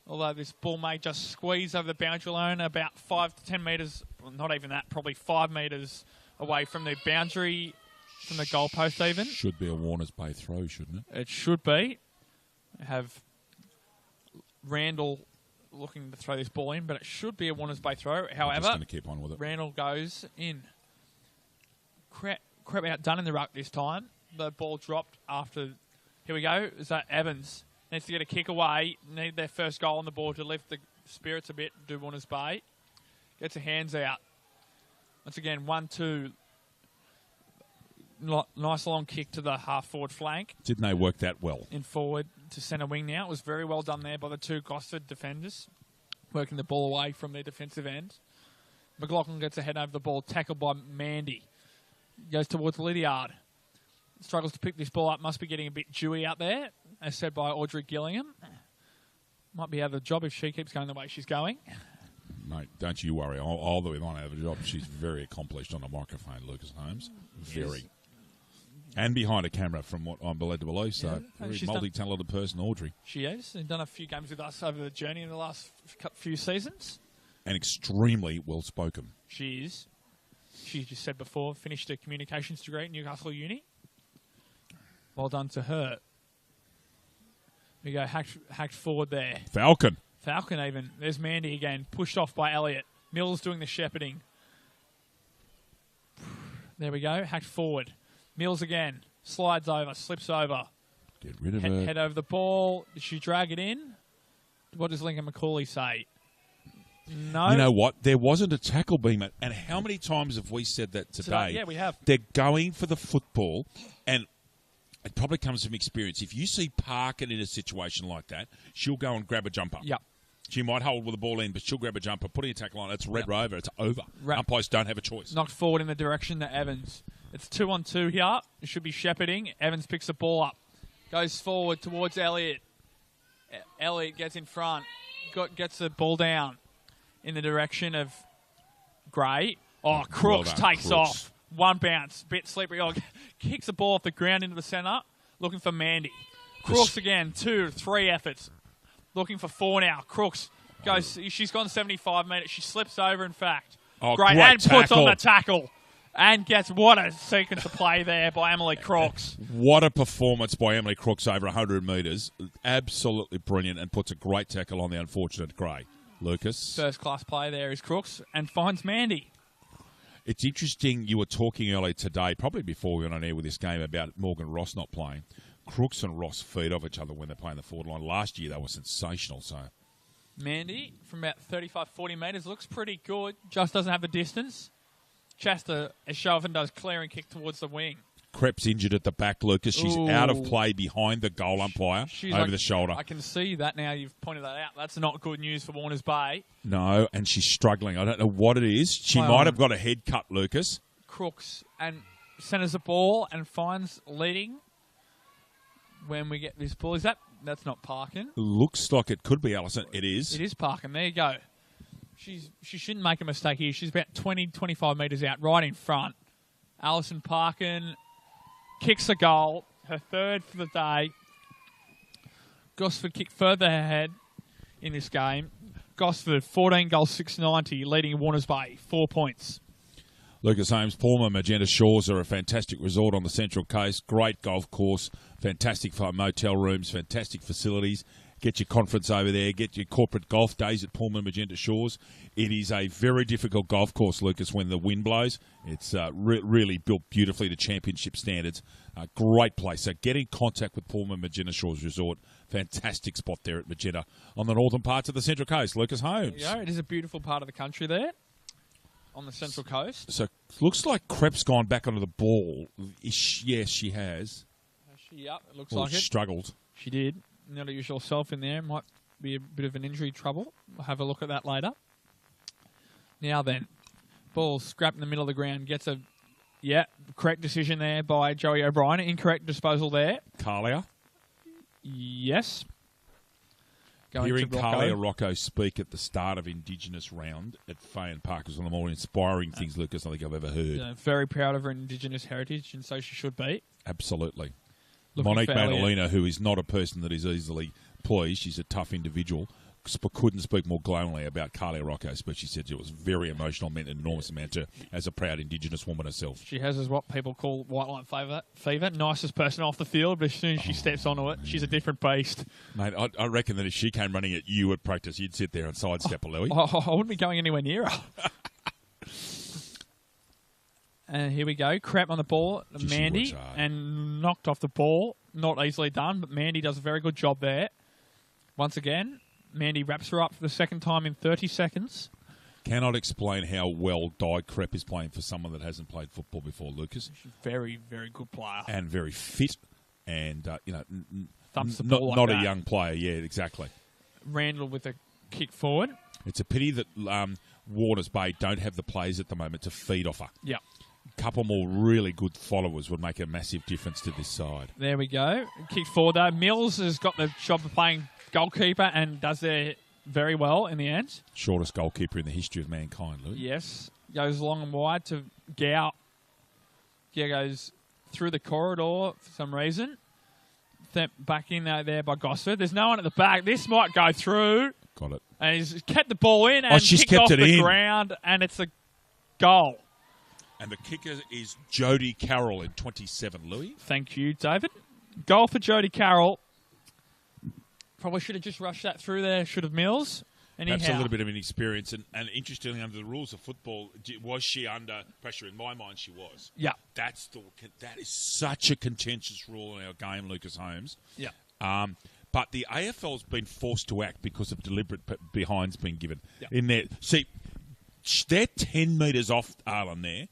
A: Although this ball may just squeeze over the boundary line about 5 to 10 metres, well, not even that, probably 5 metres away from the boundary, from the goalpost even.
B: Should be a Warner's Bay throw, shouldn't it?
A: It should be. Have Randall looking to throw this ball in, but it should be a Warner's Bay throw. However,
B: I'm just going to keep on with it.
A: Randall goes in. Crep outdone in the ruck this time. The ball dropped after... Here we go. Is that Evans needs to get a kick away. Need their first goal on the board to lift the spirits a bit. Do Warner's Bay. Gets her hands out. Once again, 1-2. Nice long kick to the half-forward flank.
B: Didn't they work that well?
A: In forward to centre wing now. It was very well done there by the two Gosford defenders. Working the ball away from their defensive end. McLaughlin gets a head over the ball. Tackled by Mandy. Goes towards Lydiard. Struggles to pick this ball up. Must be getting a bit dewy out there, as said by Audrey Gillingham. Might be out of the job if she keeps going the way she's going.
B: Mate, don't you worry. I'll be on out of the job. She's very accomplished on the microphone, Lucas Holmes. Very.
A: Yes.
B: And behind a camera, from what I'm led to believe. So, very
A: she's
B: multi-talented person, Audrey.
A: She has. She's done a few games with us over the journey in the last few seasons.
B: And extremely well-spoken.
A: She is. She just said before, finished a communications degree at Newcastle Uni. Well done to her. We go hacked forward there.
B: Falcon
A: even. There's Mandy again. Pushed off by Elliott. Mills doing the shepherding. There we go. Hacked forward. Mills again. Slides over. Slips over.
B: Get rid of her.
A: Head over the ball. Did she drag it in? What does Lincoln McCauley say? No.
B: You know what? There wasn't a tackle being made. And how many times have we said that today?
A: Yeah, we have.
B: They're going for the football, and it probably comes from experience. If you see Parkin in a situation like that, she'll go and grab a jumper.
A: Yep.
B: She might hold with the ball in, but she'll grab a jumper, putting a tackle on. It's red rover. It's over. Umpires don't have a choice.
A: Knocked forward in the direction to Evans. It's 2-on-2 here. It should be shepherding. Evans picks the ball up. Goes forward towards Elliott. Elliott gets in front. Gets the ball down in the direction of Gray. Oh, Crooks takes off. One bounce. Bit slippery. Oh, kicks the ball off the ground into the centre. Looking for Mandy. Crooks again. 2, 3 efforts. Looking for 4 now. Crooks goes. She's gone 75 metres. She slips over, in fact.
B: Great
A: and
B: tackle.
A: Puts on the tackle. And gets what a sequence of play there by Emily Crooks.
B: What a performance by Emily Crooks over 100 metres. Absolutely brilliant, and puts a great tackle on the unfortunate Gray. Lucas.
A: First class play there is Crooks and finds Mandy.
B: It's interesting, you were talking earlier today, probably before we went on air with this game, about Morgan Ross not playing. Crooks and Ross feed off each other when they're playing the forward line. Last year they were sensational. So
A: Mandy, from about 35, 40 metres, looks pretty good. Just doesn't have the distance. Chester, as Chauvin does, clearing kick towards the wing.
B: Crep's injured at the back, Lucas. She's out of play behind the goal umpire over the shoulder.
A: I can see that now. You've pointed that out. That's not good news for Warner's Bay.
B: No, and she's struggling. I don't know what it is. She might have got a head cut, Lucas.
A: Crooks and centres the ball and finds leading when we get this ball. That's not Parkin?
B: Looks like it could be Allison. It is.
A: It is Parkin. There you go. She shouldn't make a mistake here. She's about 20, 25 metres out, right in front. Alison Parkin kicks a goal, her third for the day. Gosford kicked further ahead in this game. Gosford, 14 goals, 690, leading Warners Bay, 4 points.
B: Lucas Holmes, Palmer Magenta Shores are a fantastic resort on the Central Coast. Great golf course, fantastic motel rooms, fantastic facilities. get your conference over there, get your corporate golf days at Pullman Magenta Shores. It is a very difficult golf course, Lucas, when the wind blows. It's really built beautifully to championship standards. Great place. So get in contact with Pullman Magenta Shores Resort. Fantastic spot there at Magenta on the northern parts of the Central Coast. Lucas Holmes.
A: Yeah, it is a beautiful part of the country there on the Central Coast.
B: So looks like Crep's gone back onto the ball. Yes, she has.
A: Yep, it looks like it.
B: Struggled.
A: She did. Not her usual self in there. Might be a bit of an injury trouble. We'll have a look at that later. Now then, ball scrapped in the middle of the ground. Gets a, correct decision there by Joey O'Brien. Incorrect disposal there.
B: Kalia.
A: Yes. Going
B: Hearing
A: to Rocco.
B: Kalia Rocco speak at the start of Indigenous round at Fay Park was one of the more inspiring things, Lucas, I think I've ever heard.
A: Very proud of her Indigenous heritage, and so she should be.
B: Absolutely.
A: Looking
B: Monique
A: fairly-
B: Manolina, who is not a person that is easily pleased, she's a tough individual, couldn't speak more glowingly about Kalia Rocco's speech. She said it was very emotional, meant an enormous amount to her as a proud Indigenous woman herself.
A: She has what people call white line fever. Nicest person off the field, but as soon as she steps onto it, she's a different beast.
B: Mate, I reckon that if she came running at you at practice, you'd sit there and sidestep a Louie.
A: I wouldn't be going anywhere near her. And here we go. Crap on the ball.
B: Gee, she
A: Mandy.
B: works hard.
A: And knocked off the ball. Not easily done, but Mandy does a very good job there. Once again, Mandy wraps her up for the second time in 30 seconds.
B: Cannot explain how well Di Crep is playing for someone that hasn't played football before, Lucas.
A: She's a very, very good player.
B: And very fit and,
A: Thumps the ball like
B: not
A: that.
B: A young player. Yeah, exactly.
A: Randall with a kick forward.
B: It's a pity that Waters Bay don't have the players at the moment to feed off her.
A: Yeah.
B: A couple more really good followers would make a massive difference to this side.
A: There we go. Kick forward though. Mills has got the job of playing goalkeeper and does there very well in the end.
B: Shortest goalkeeper in the history of mankind, Luke.
A: Yes. Goes long and wide to Gow. Gow goes through the corridor for some reason. Back in there by Gosford. There's no one at the back. This might go through.
B: Got it.
A: And he's kept the ball in and
B: she's
A: kicked
B: kept
A: off
B: it
A: the
B: in.
A: ground, and it's a goal.
B: And the kicker is Jodie Carroll in 27, Louis.
A: Thank you, David. Goal for Jodie Carroll. Probably should have just rushed that through there. Should have Mills. Anyhow.
B: Perhaps a little bit of inexperience. And interestingly, under the rules of football, was she under pressure? In my mind, she was.
A: Yeah.
B: That is such a contentious rule in our game, Lucas Holmes.
A: Yeah.
B: But the AFL's been forced to act because of deliberate behinds being given.
A: Yeah.
B: In there, see, they're 10 metres off Arlen there.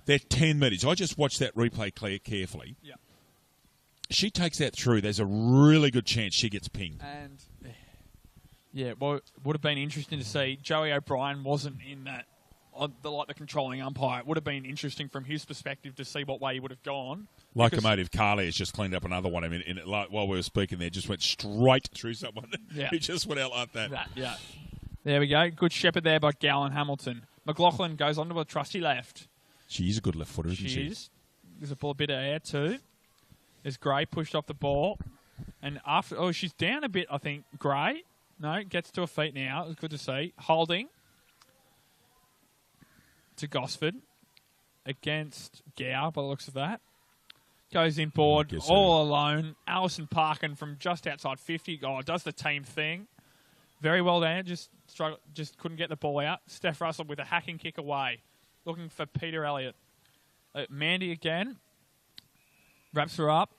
B: They're 10 metres. I just watched that replay carefully.
A: Yeah.
B: She takes that through. There's a really good chance she gets pinged.
A: And, yeah, well, it would have been interesting to see. Joey O'Brien wasn't in that, the controlling umpire. It would have been interesting from his perspective to see what way he would have gone.
B: Locomotive Carly has just cleaned up another one. I mean, while we were speaking there, just went straight through someone.
A: Yeah.
B: He just went out like that.
A: Yeah. There we go. Good shepherd there by Gowan Hamilton. McLaughlin goes on to a trusty left.
B: She's a good left footer, isn't she?
A: She is. There's a bit of air too. There's Gray pushed off the ball. And after, she's down a bit, I think. Gray. No, gets to her feet now. It's good to see. Holding to Gosford against Gow by the looks of that. Goes in board all alone. Alison Parkin from just outside 50. Does the team thing. Very well done. Just couldn't get the ball out. Steph Russell with a hacking kick away. Looking for Peter Elliott. Mandy again. Wraps her up.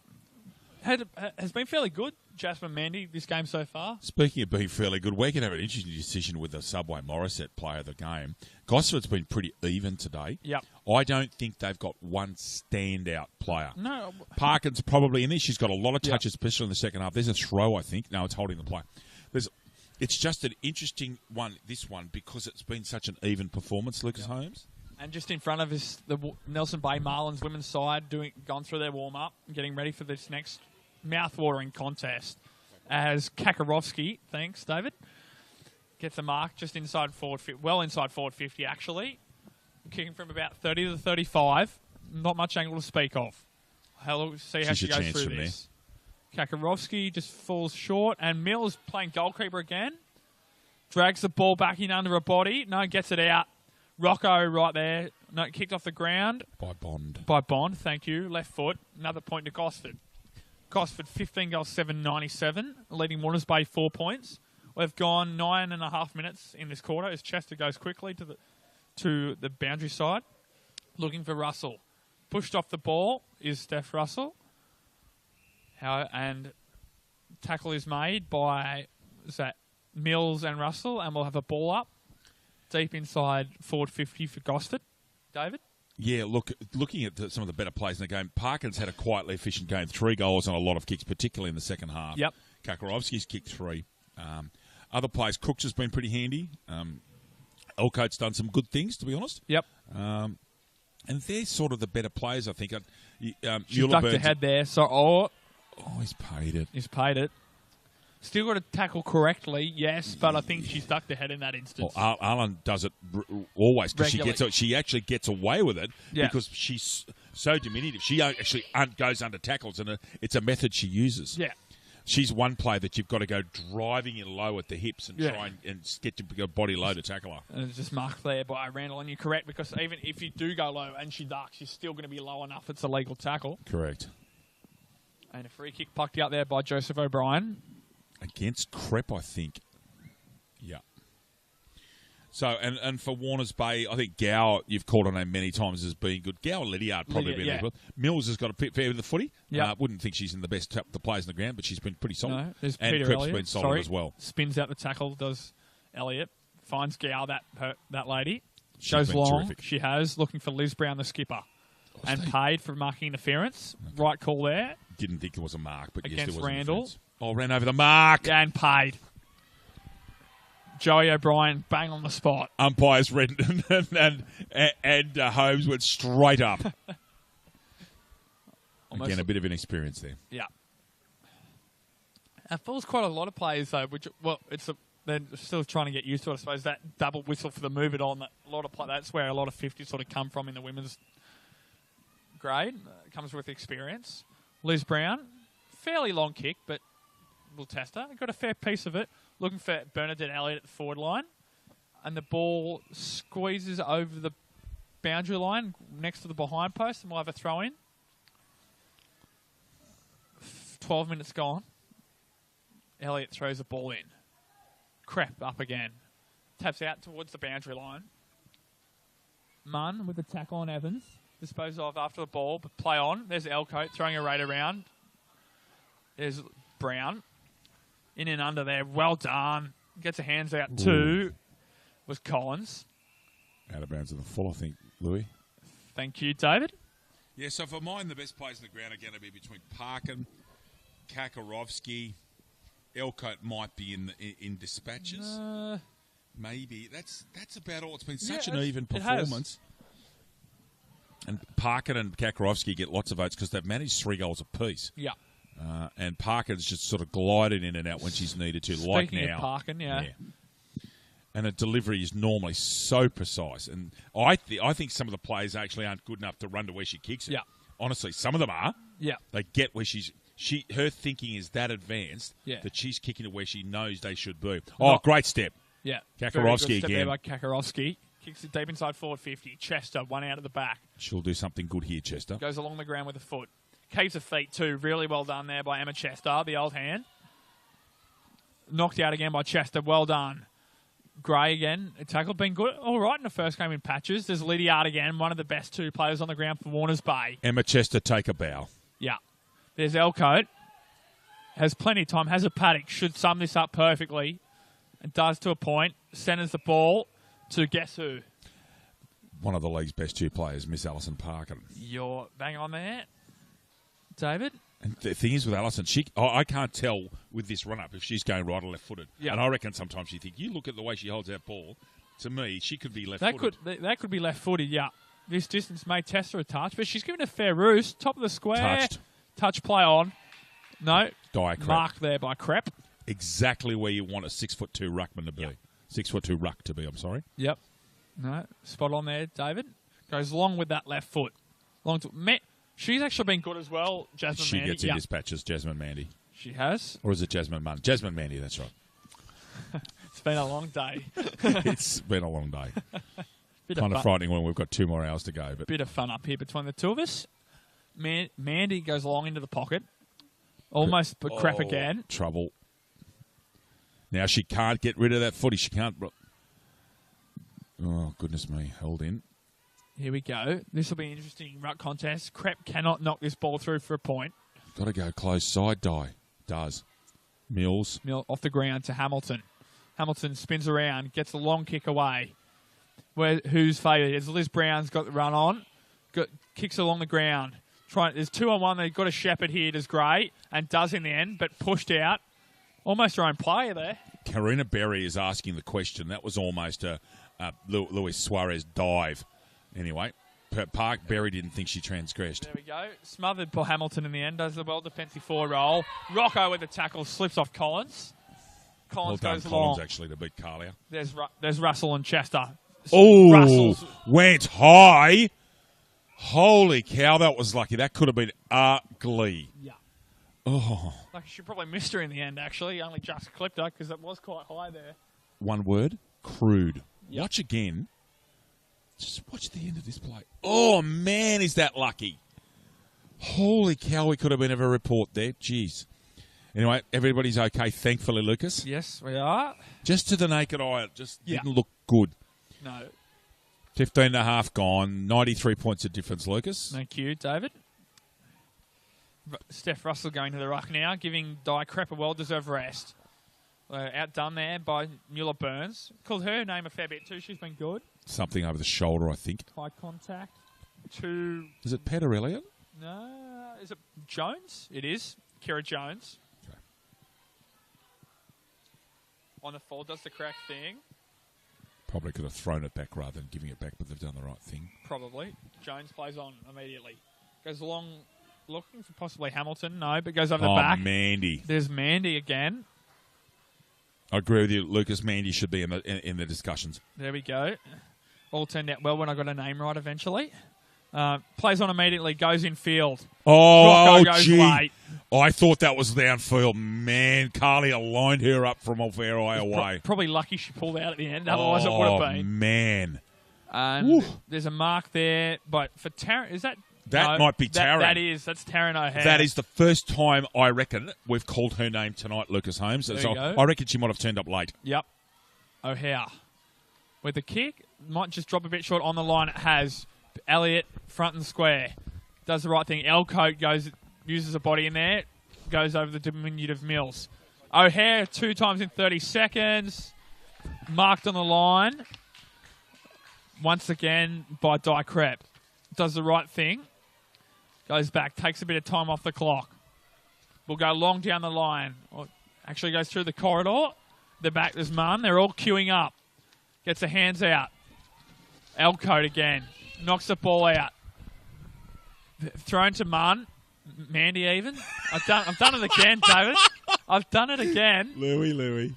A: Has been fairly good, Jasmine Mandy, this game so far.
B: Speaking of being fairly good, we're going to have an interesting decision with the Subway Morissette player of the game. Gosford's been pretty even today.
A: Yep.
B: I don't think they've got one standout player.
A: No.
B: Parkin's probably in there. She's got a lot of touches, especially in the second half. There's a throw, I think. No, it's holding the play. It's just an interesting one, this one, because it's been such an even performance, Lucas Holmes.
A: And just in front of us, the Nelson Bay Marlins women's side gone through their warm-up and getting ready for this next mouth-watering contest as Kakarowski, thanks, David, gets a mark just inside forward, inside forward 50, actually. Kicking from about 30 to 35. Not much angle to speak of. See how she goes through this. Kakarowski just falls short, and Mills playing goalkeeper again. Drags the ball back in under her body. No, gets it out. Rocco right there. No, kicked off the ground.
B: By Bond.
A: By Bond, thank you. Left foot. Another point to Gosford. Gosford 15 goals, 797, leading Warners Bay 4 points. We've gone 9.5 minutes in this quarter as Chester goes quickly to the boundary side, looking for Russell. Pushed off the ball is Steph Russell. And tackle is made by Mills and Russell, and we'll have a ball up deep inside forward 50 for Gosford. David?
B: Yeah, looking at some of the better plays in the game, Parkin's had a quietly efficient game, 3 goals on a lot of kicks, particularly in the second half.
A: Yep.
B: Kakarovsky's kicked 3. Other players, Crooks has been pretty handy. Elcote's done some good things, to be honest.
A: Yep.
B: And they're sort of the better players, I think.
A: She ducked ahead there. So,
B: he's paid it.
A: He's paid it. Still got to tackle correctly, yes, but I think she's ducked ahead in that instance.
B: Well, Alan does it always because she actually gets away with it because she's so diminutive. She actually goes under tackles, and it's a method she uses.
A: Yeah.
B: She's one player that you've got to go driving in low at the hips and try and get your body low to tackle her.
A: And it's just marked there by Randall, and you're correct, because even if you do go low and she ducks, she's still going to be low enough. It's a legal tackle.
B: Correct.
A: And a free kick plucked out there by Joseph O'Brien.
B: Against Crep, I think. Yeah. So, and for Warners Bay, I think Gower, you've called on him many times as being good. Gower Lydiard probably been there. Mills has got a bit fair with the footy. Wouldn't think she's in the best the players in the ground, but she's been pretty solid.
A: No, there's
B: and
A: Peter
B: Crep's
A: Elliott.
B: been solid as well.
A: Spins out the tackle, does Elliott. Finds Gower, that lady.
B: She's
A: goes
B: been
A: long.
B: terrific.
A: She has, looking for Liz Brown, the skipper. And paid for marking interference. Okay. Right call there.
B: Didn't think it was a mark, but
A: against
B: yes, there was
A: Randall.
B: Ran over the mark.
A: And paid. Joey O'Brien bang on the spot.
B: Umpires Redden and Holmes went straight up. Again, a bit of inexperience there.
A: Yeah. AFL's quite a lot of players though, they're still trying to get used to it. I suppose that double whistle for the move it on. That's where a lot of 50s sort of come from in the women's grade. Comes with experience. Liz Brown, fairly long kick, but we'll test her. Got a fair piece of it. Looking for Bernadette Elliott at the forward line. And the ball squeezes over the boundary line next to the behind post, and we'll have a throw in. 12 minutes gone. Elliott throws the ball in. Crep up again. Taps out towards the boundary line. Munn with the tackle on Evans. Disposed of after the ball, but play on. There's Elcote throwing a rate around. There's Brown. In and under there. Well done. Gets her hands out too. Was Collins.
B: Out of bounds in the full, I think, Louis.
A: Thank you, David.
B: Yeah, so for mine, the best players in the ground are going to be between Parkin, Kakarovsky, Elcote might be in dispatches. Maybe. That's about all. It's been such an even performance. And Parkin and Kakarovsky get lots of votes because they've managed 3 goals apiece.
A: Yeah.
B: And Parkin's just sort of glided in and out when she's needed to, like now.
A: Speaking of Parkin, yeah.
B: And her delivery is normally so precise. And I think some of the players actually aren't good enough to run to where she kicks it.
A: Yeah.
B: Honestly, some of them are.
A: Yeah.
B: They get where her thinking is that advanced that she's kicking it where she knows they should be. Great step.
A: Yeah.
B: Kakarovsky again.
A: There by Kakarovsky. Kicks it deep inside forward 50. Chester, one out of the back.
B: She'll do something good here, Chester.
A: Goes along the ground with a foot. Keeps her feet too. Really well done there by Emma Chester, the old hand. Knocked out again by Chester. Well done. Gray again. Tackle been good. All right in the first game in patches. There's Lydiard again, one of the best 2 players on the ground for Warners Bay.
B: Emma Chester, take a bow.
A: Yeah. There's Elcote. Has plenty of time. Has a paddock. Should sum this up perfectly. And does to a point. Centers the ball to guess who?
B: One of the league's best 2 players, Miss Alison Parkin.
A: You're bang on there, David.
B: And the thing is with Alison, I can't tell with this run-up if she's going right or left-footed.
A: Yeah.
B: And I reckon sometimes you think, you look at the way she holds that ball, to me, she could be left-footed.
A: That could be left-footed, yeah. This distance may test her a touch, but she's given a fair roost. Top of the square.
B: Touched.
A: Touch play on. No.
B: Dire Crep.
A: Marked there by Crep.
B: Exactly where you want a 6'2" ruckman to be. Yep. 6'2" ruck to be, I'm sorry.
A: Yep. No. Spot on there, David. Goes long with that left foot. She's actually been good as well, Jasmine Mandy.
B: She gets in dispatches, Jasmine Mandy.
A: She has.
B: Or is it Jasmine Munn? Jasmine Mandy, that's right.
A: It's been a long day.
B: It's been a long day. Kind of frightening when we've got 2 more hours to go. But
A: bit of fun up here between the 2 of us. Mandy goes long into the pocket. Almost, but crap again.
B: Trouble. Now she can't get rid of that footy. She can't. Oh, goodness me. Held in.
A: Here we go. This will be an interesting ruck contest. Crep cannot knock this ball through for a point.
B: Got to go close side die. Does. Mills.
A: Off the ground to Hamilton. Hamilton spins around, gets a long kick away. Who's favoured? As Liz Brown's got the run on. Kicks along the ground. There's 2-on-1. They've got a Shepherd here. Does great and does in the end, but pushed out. Almost her own player there.
B: Karina Berry is asking the question. That was almost a Luis Suarez dive. Anyway, Berry didn't think she transgressed.
A: There we go. Smothered by Hamilton in the end. Does the well defensive forward roll. Rocco with the tackle slips off Collins. Collins goes long.
B: Collins actually to beat Carlia.
A: There's Russell and Chester.
B: Oh, went high. Holy cow, that was lucky. That could have been ugly.
A: Yeah.
B: Oh.
A: Like she probably missed her in the end, actually. Only just clipped her because it was quite high there.
B: One word, crude.
A: Yep.
B: Watch again. Just watch the end of this play. Oh, man, is that lucky. Holy cow, we could have been of a report there. Jeez. Anyway, everybody's okay, thankfully, Lucas.
A: Yes, we are.
B: Just to the naked eye, it just didn't look good.
A: No.
B: 15.5 gone. 93 points of difference, Lucas.
A: Thank you, David. Steph Russell going to the ruck now, giving Di Crep a well-deserved rest. Outdone there by Mueller-Burns. Called her name a fair bit too. She's been good.
B: Something over the shoulder, I think.
A: High contact.
B: Is it Peter Elliott?
A: No. Is it Jones? It is. Kira Jones.
B: Okay.
A: On the fall, does the correct thing.
B: Probably could have thrown it back rather than giving it back, but they've done the right thing.
A: Probably. Jones plays on immediately. Goes along, looking for possibly Hamilton. No, but goes over the back.
B: Mandy.
A: There's Mandy again.
B: I agree with you, Lucas. Mandy should be in the discussions.
A: There we go. All turned out well when I got a name right eventually. Plays on immediately, goes in field.
B: Oh,
A: goes
B: gee.
A: late.
B: I thought that was downfield. Man, Carlia lined her up from off our eye away.
A: Probably lucky she pulled out at the end, otherwise it would have been.
B: Oh, man.
A: And there's a mark there, but for Taryn, is that...
B: That might be Taryn.
A: That's Taryn O'Hare.
B: That is the first time, I reckon, we've called her name tonight, Lucas Holmes.
A: There
B: so
A: you go.
B: I reckon she might have turned up late.
A: Yep. O'Hare. With the kick, might just drop a bit short on the line. It has Elliott front and square. Does the right thing. Elcote uses a body in there, goes over the diminutive Mills. O'Hare 2 times in 30 seconds. Marked on the line. Once again by Di Crep. Does the right thing. Goes back, takes a bit of time off the clock. Will go long down the line. Or actually goes through the corridor. The back, there's Munn. They're all queuing up. Gets the hands out. Elcote again. Knocks the ball out. Thrown to Munn. Mandy even. I've done it again, David. I've done it again.
B: Louie.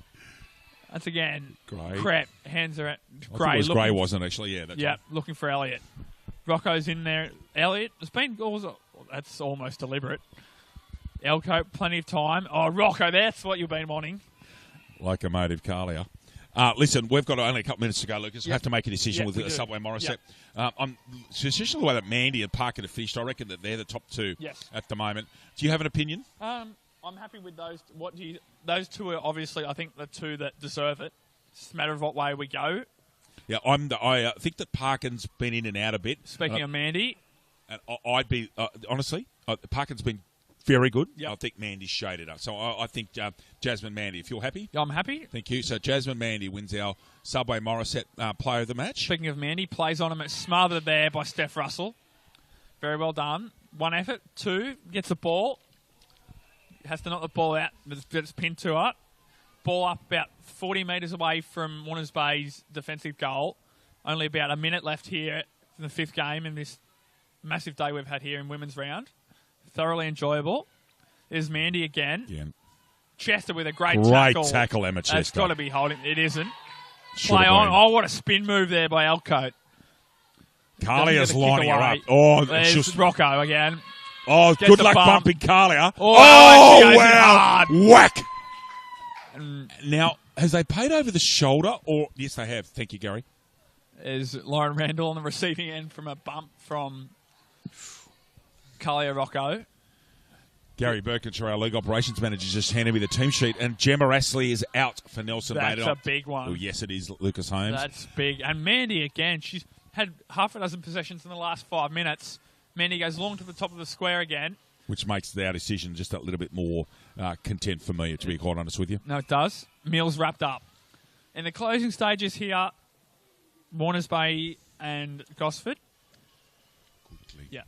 A: That's again.
B: Gray.
A: Crap. Hands are at Gray.
B: I think it was Gray, wasn't it, actually? Yeah, that's right.
A: Looking for Elliott. Rocco's in there. Elliott, that's almost deliberate. Elcote, plenty of time. Oh, Rocco, that's what you've been wanting.
B: Locomotive Carlia. Listen, we've got only a couple minutes to go, Lucas. We have to make a decision with the Subway Morissette. Especially the way that Mandy and Parker have fished, I reckon that they're the top two at the moment. Do you have an opinion?
A: I'm happy with those. Those two are obviously, I think, the two that deserve it. It's just a matter of what way we go.
B: Yeah, I think that Parkin's been in and out a bit.
A: Speaking of Mandy.
B: And I'd be, honestly, Parkin's been very good.
A: Yep.
B: I think Mandy's shaded up. So I think Jasmine Mandy, if you're happy.
A: I'm happy.
B: Thank you. So Jasmine Mandy wins our Subway Morissette player of the match.
A: Speaking of Mandy, plays on him. It's smothered there by Steph Russell. Very well done. 1 effort. 2, gets the ball. Has to knock the ball out, but it's pinned to her. Ball up about 40 metres away from Warners Bay's defensive goal. Only about a minute left here in the 5th game in this massive day we've had here in women's round. Thoroughly enjoyable. There's Mandy again.
B: Yeah.
A: Chester with a great tackle.
B: Great tackle, Emma Chester.
A: It's got to be holding. It isn't.
B: Should
A: Play
B: have
A: on.
B: been.
A: Oh, what a spin move there by Elcote.
B: Carlia's lining her up.
A: There's Rocco again.
B: Oh,
A: Gets
B: good
A: the
B: luck
A: bump.
B: bumping Carlia.
A: Oh, she goes in
B: wow.
A: hard.
B: Whack. Now, has they paid over the shoulder? Or yes, they have. Thank you, Gary.
A: Is Lauren Randall on the receiving end from a bump from Carlia Rocco.
B: Gary Birkinshaw, our league operations manager, just handed me the team sheet, and Gemma Astley is out for Nelson.
A: That's a big one.
B: Oh, yes, it is, Lucas Holmes.
A: That's big. And Mandy, again, she's had half a dozen possessions in the last 5 minutes. Mandy goes long to the top of the square again. Which
B: makes our decision just a little bit more content for me, to be quite honest with you.
A: No, it does. Mills wrapped up. In the closing stages here, Warners Bay and Gosford.
B: Quickly.
A: Yeah.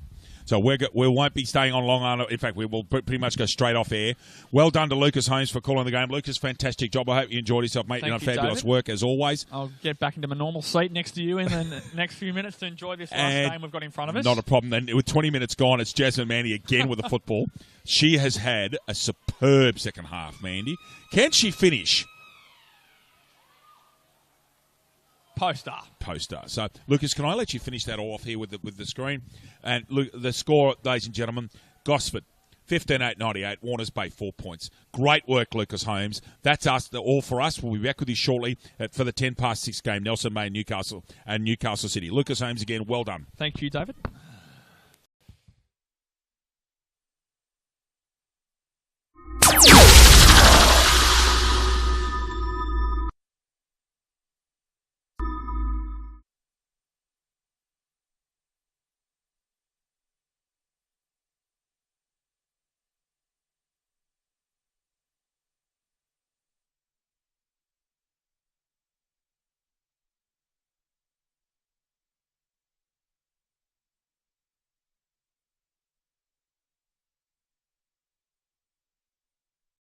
B: So we won't be staying on long. In fact, we will pretty much go straight off air. Well done to Lucas Holmes for calling the game. Lucas, fantastic job. I hope you enjoyed yourself, mate. You've done fabulous work, as always.
A: I'll get back into my normal seat next to you in the next few minutes to enjoy this last game we've got in front of us.
B: Not a problem. Then, with 20 minutes gone, it's Jasmine Mandy again with the football. She has had a superb second half, Mandy. Can she finish? Poster. So, Lucas, can I let you finish that off here with the screen? And look, the score, ladies and gentlemen, Gosford, 15-8-98, Warners Bay, 4 points. Great work, Lucas Holmes. That's us, all for us. We'll be back with you shortly for the 10 past 6 game, Nelson May, Newcastle, and Newcastle City. Lucas Holmes again, well done.
A: Thank you, David.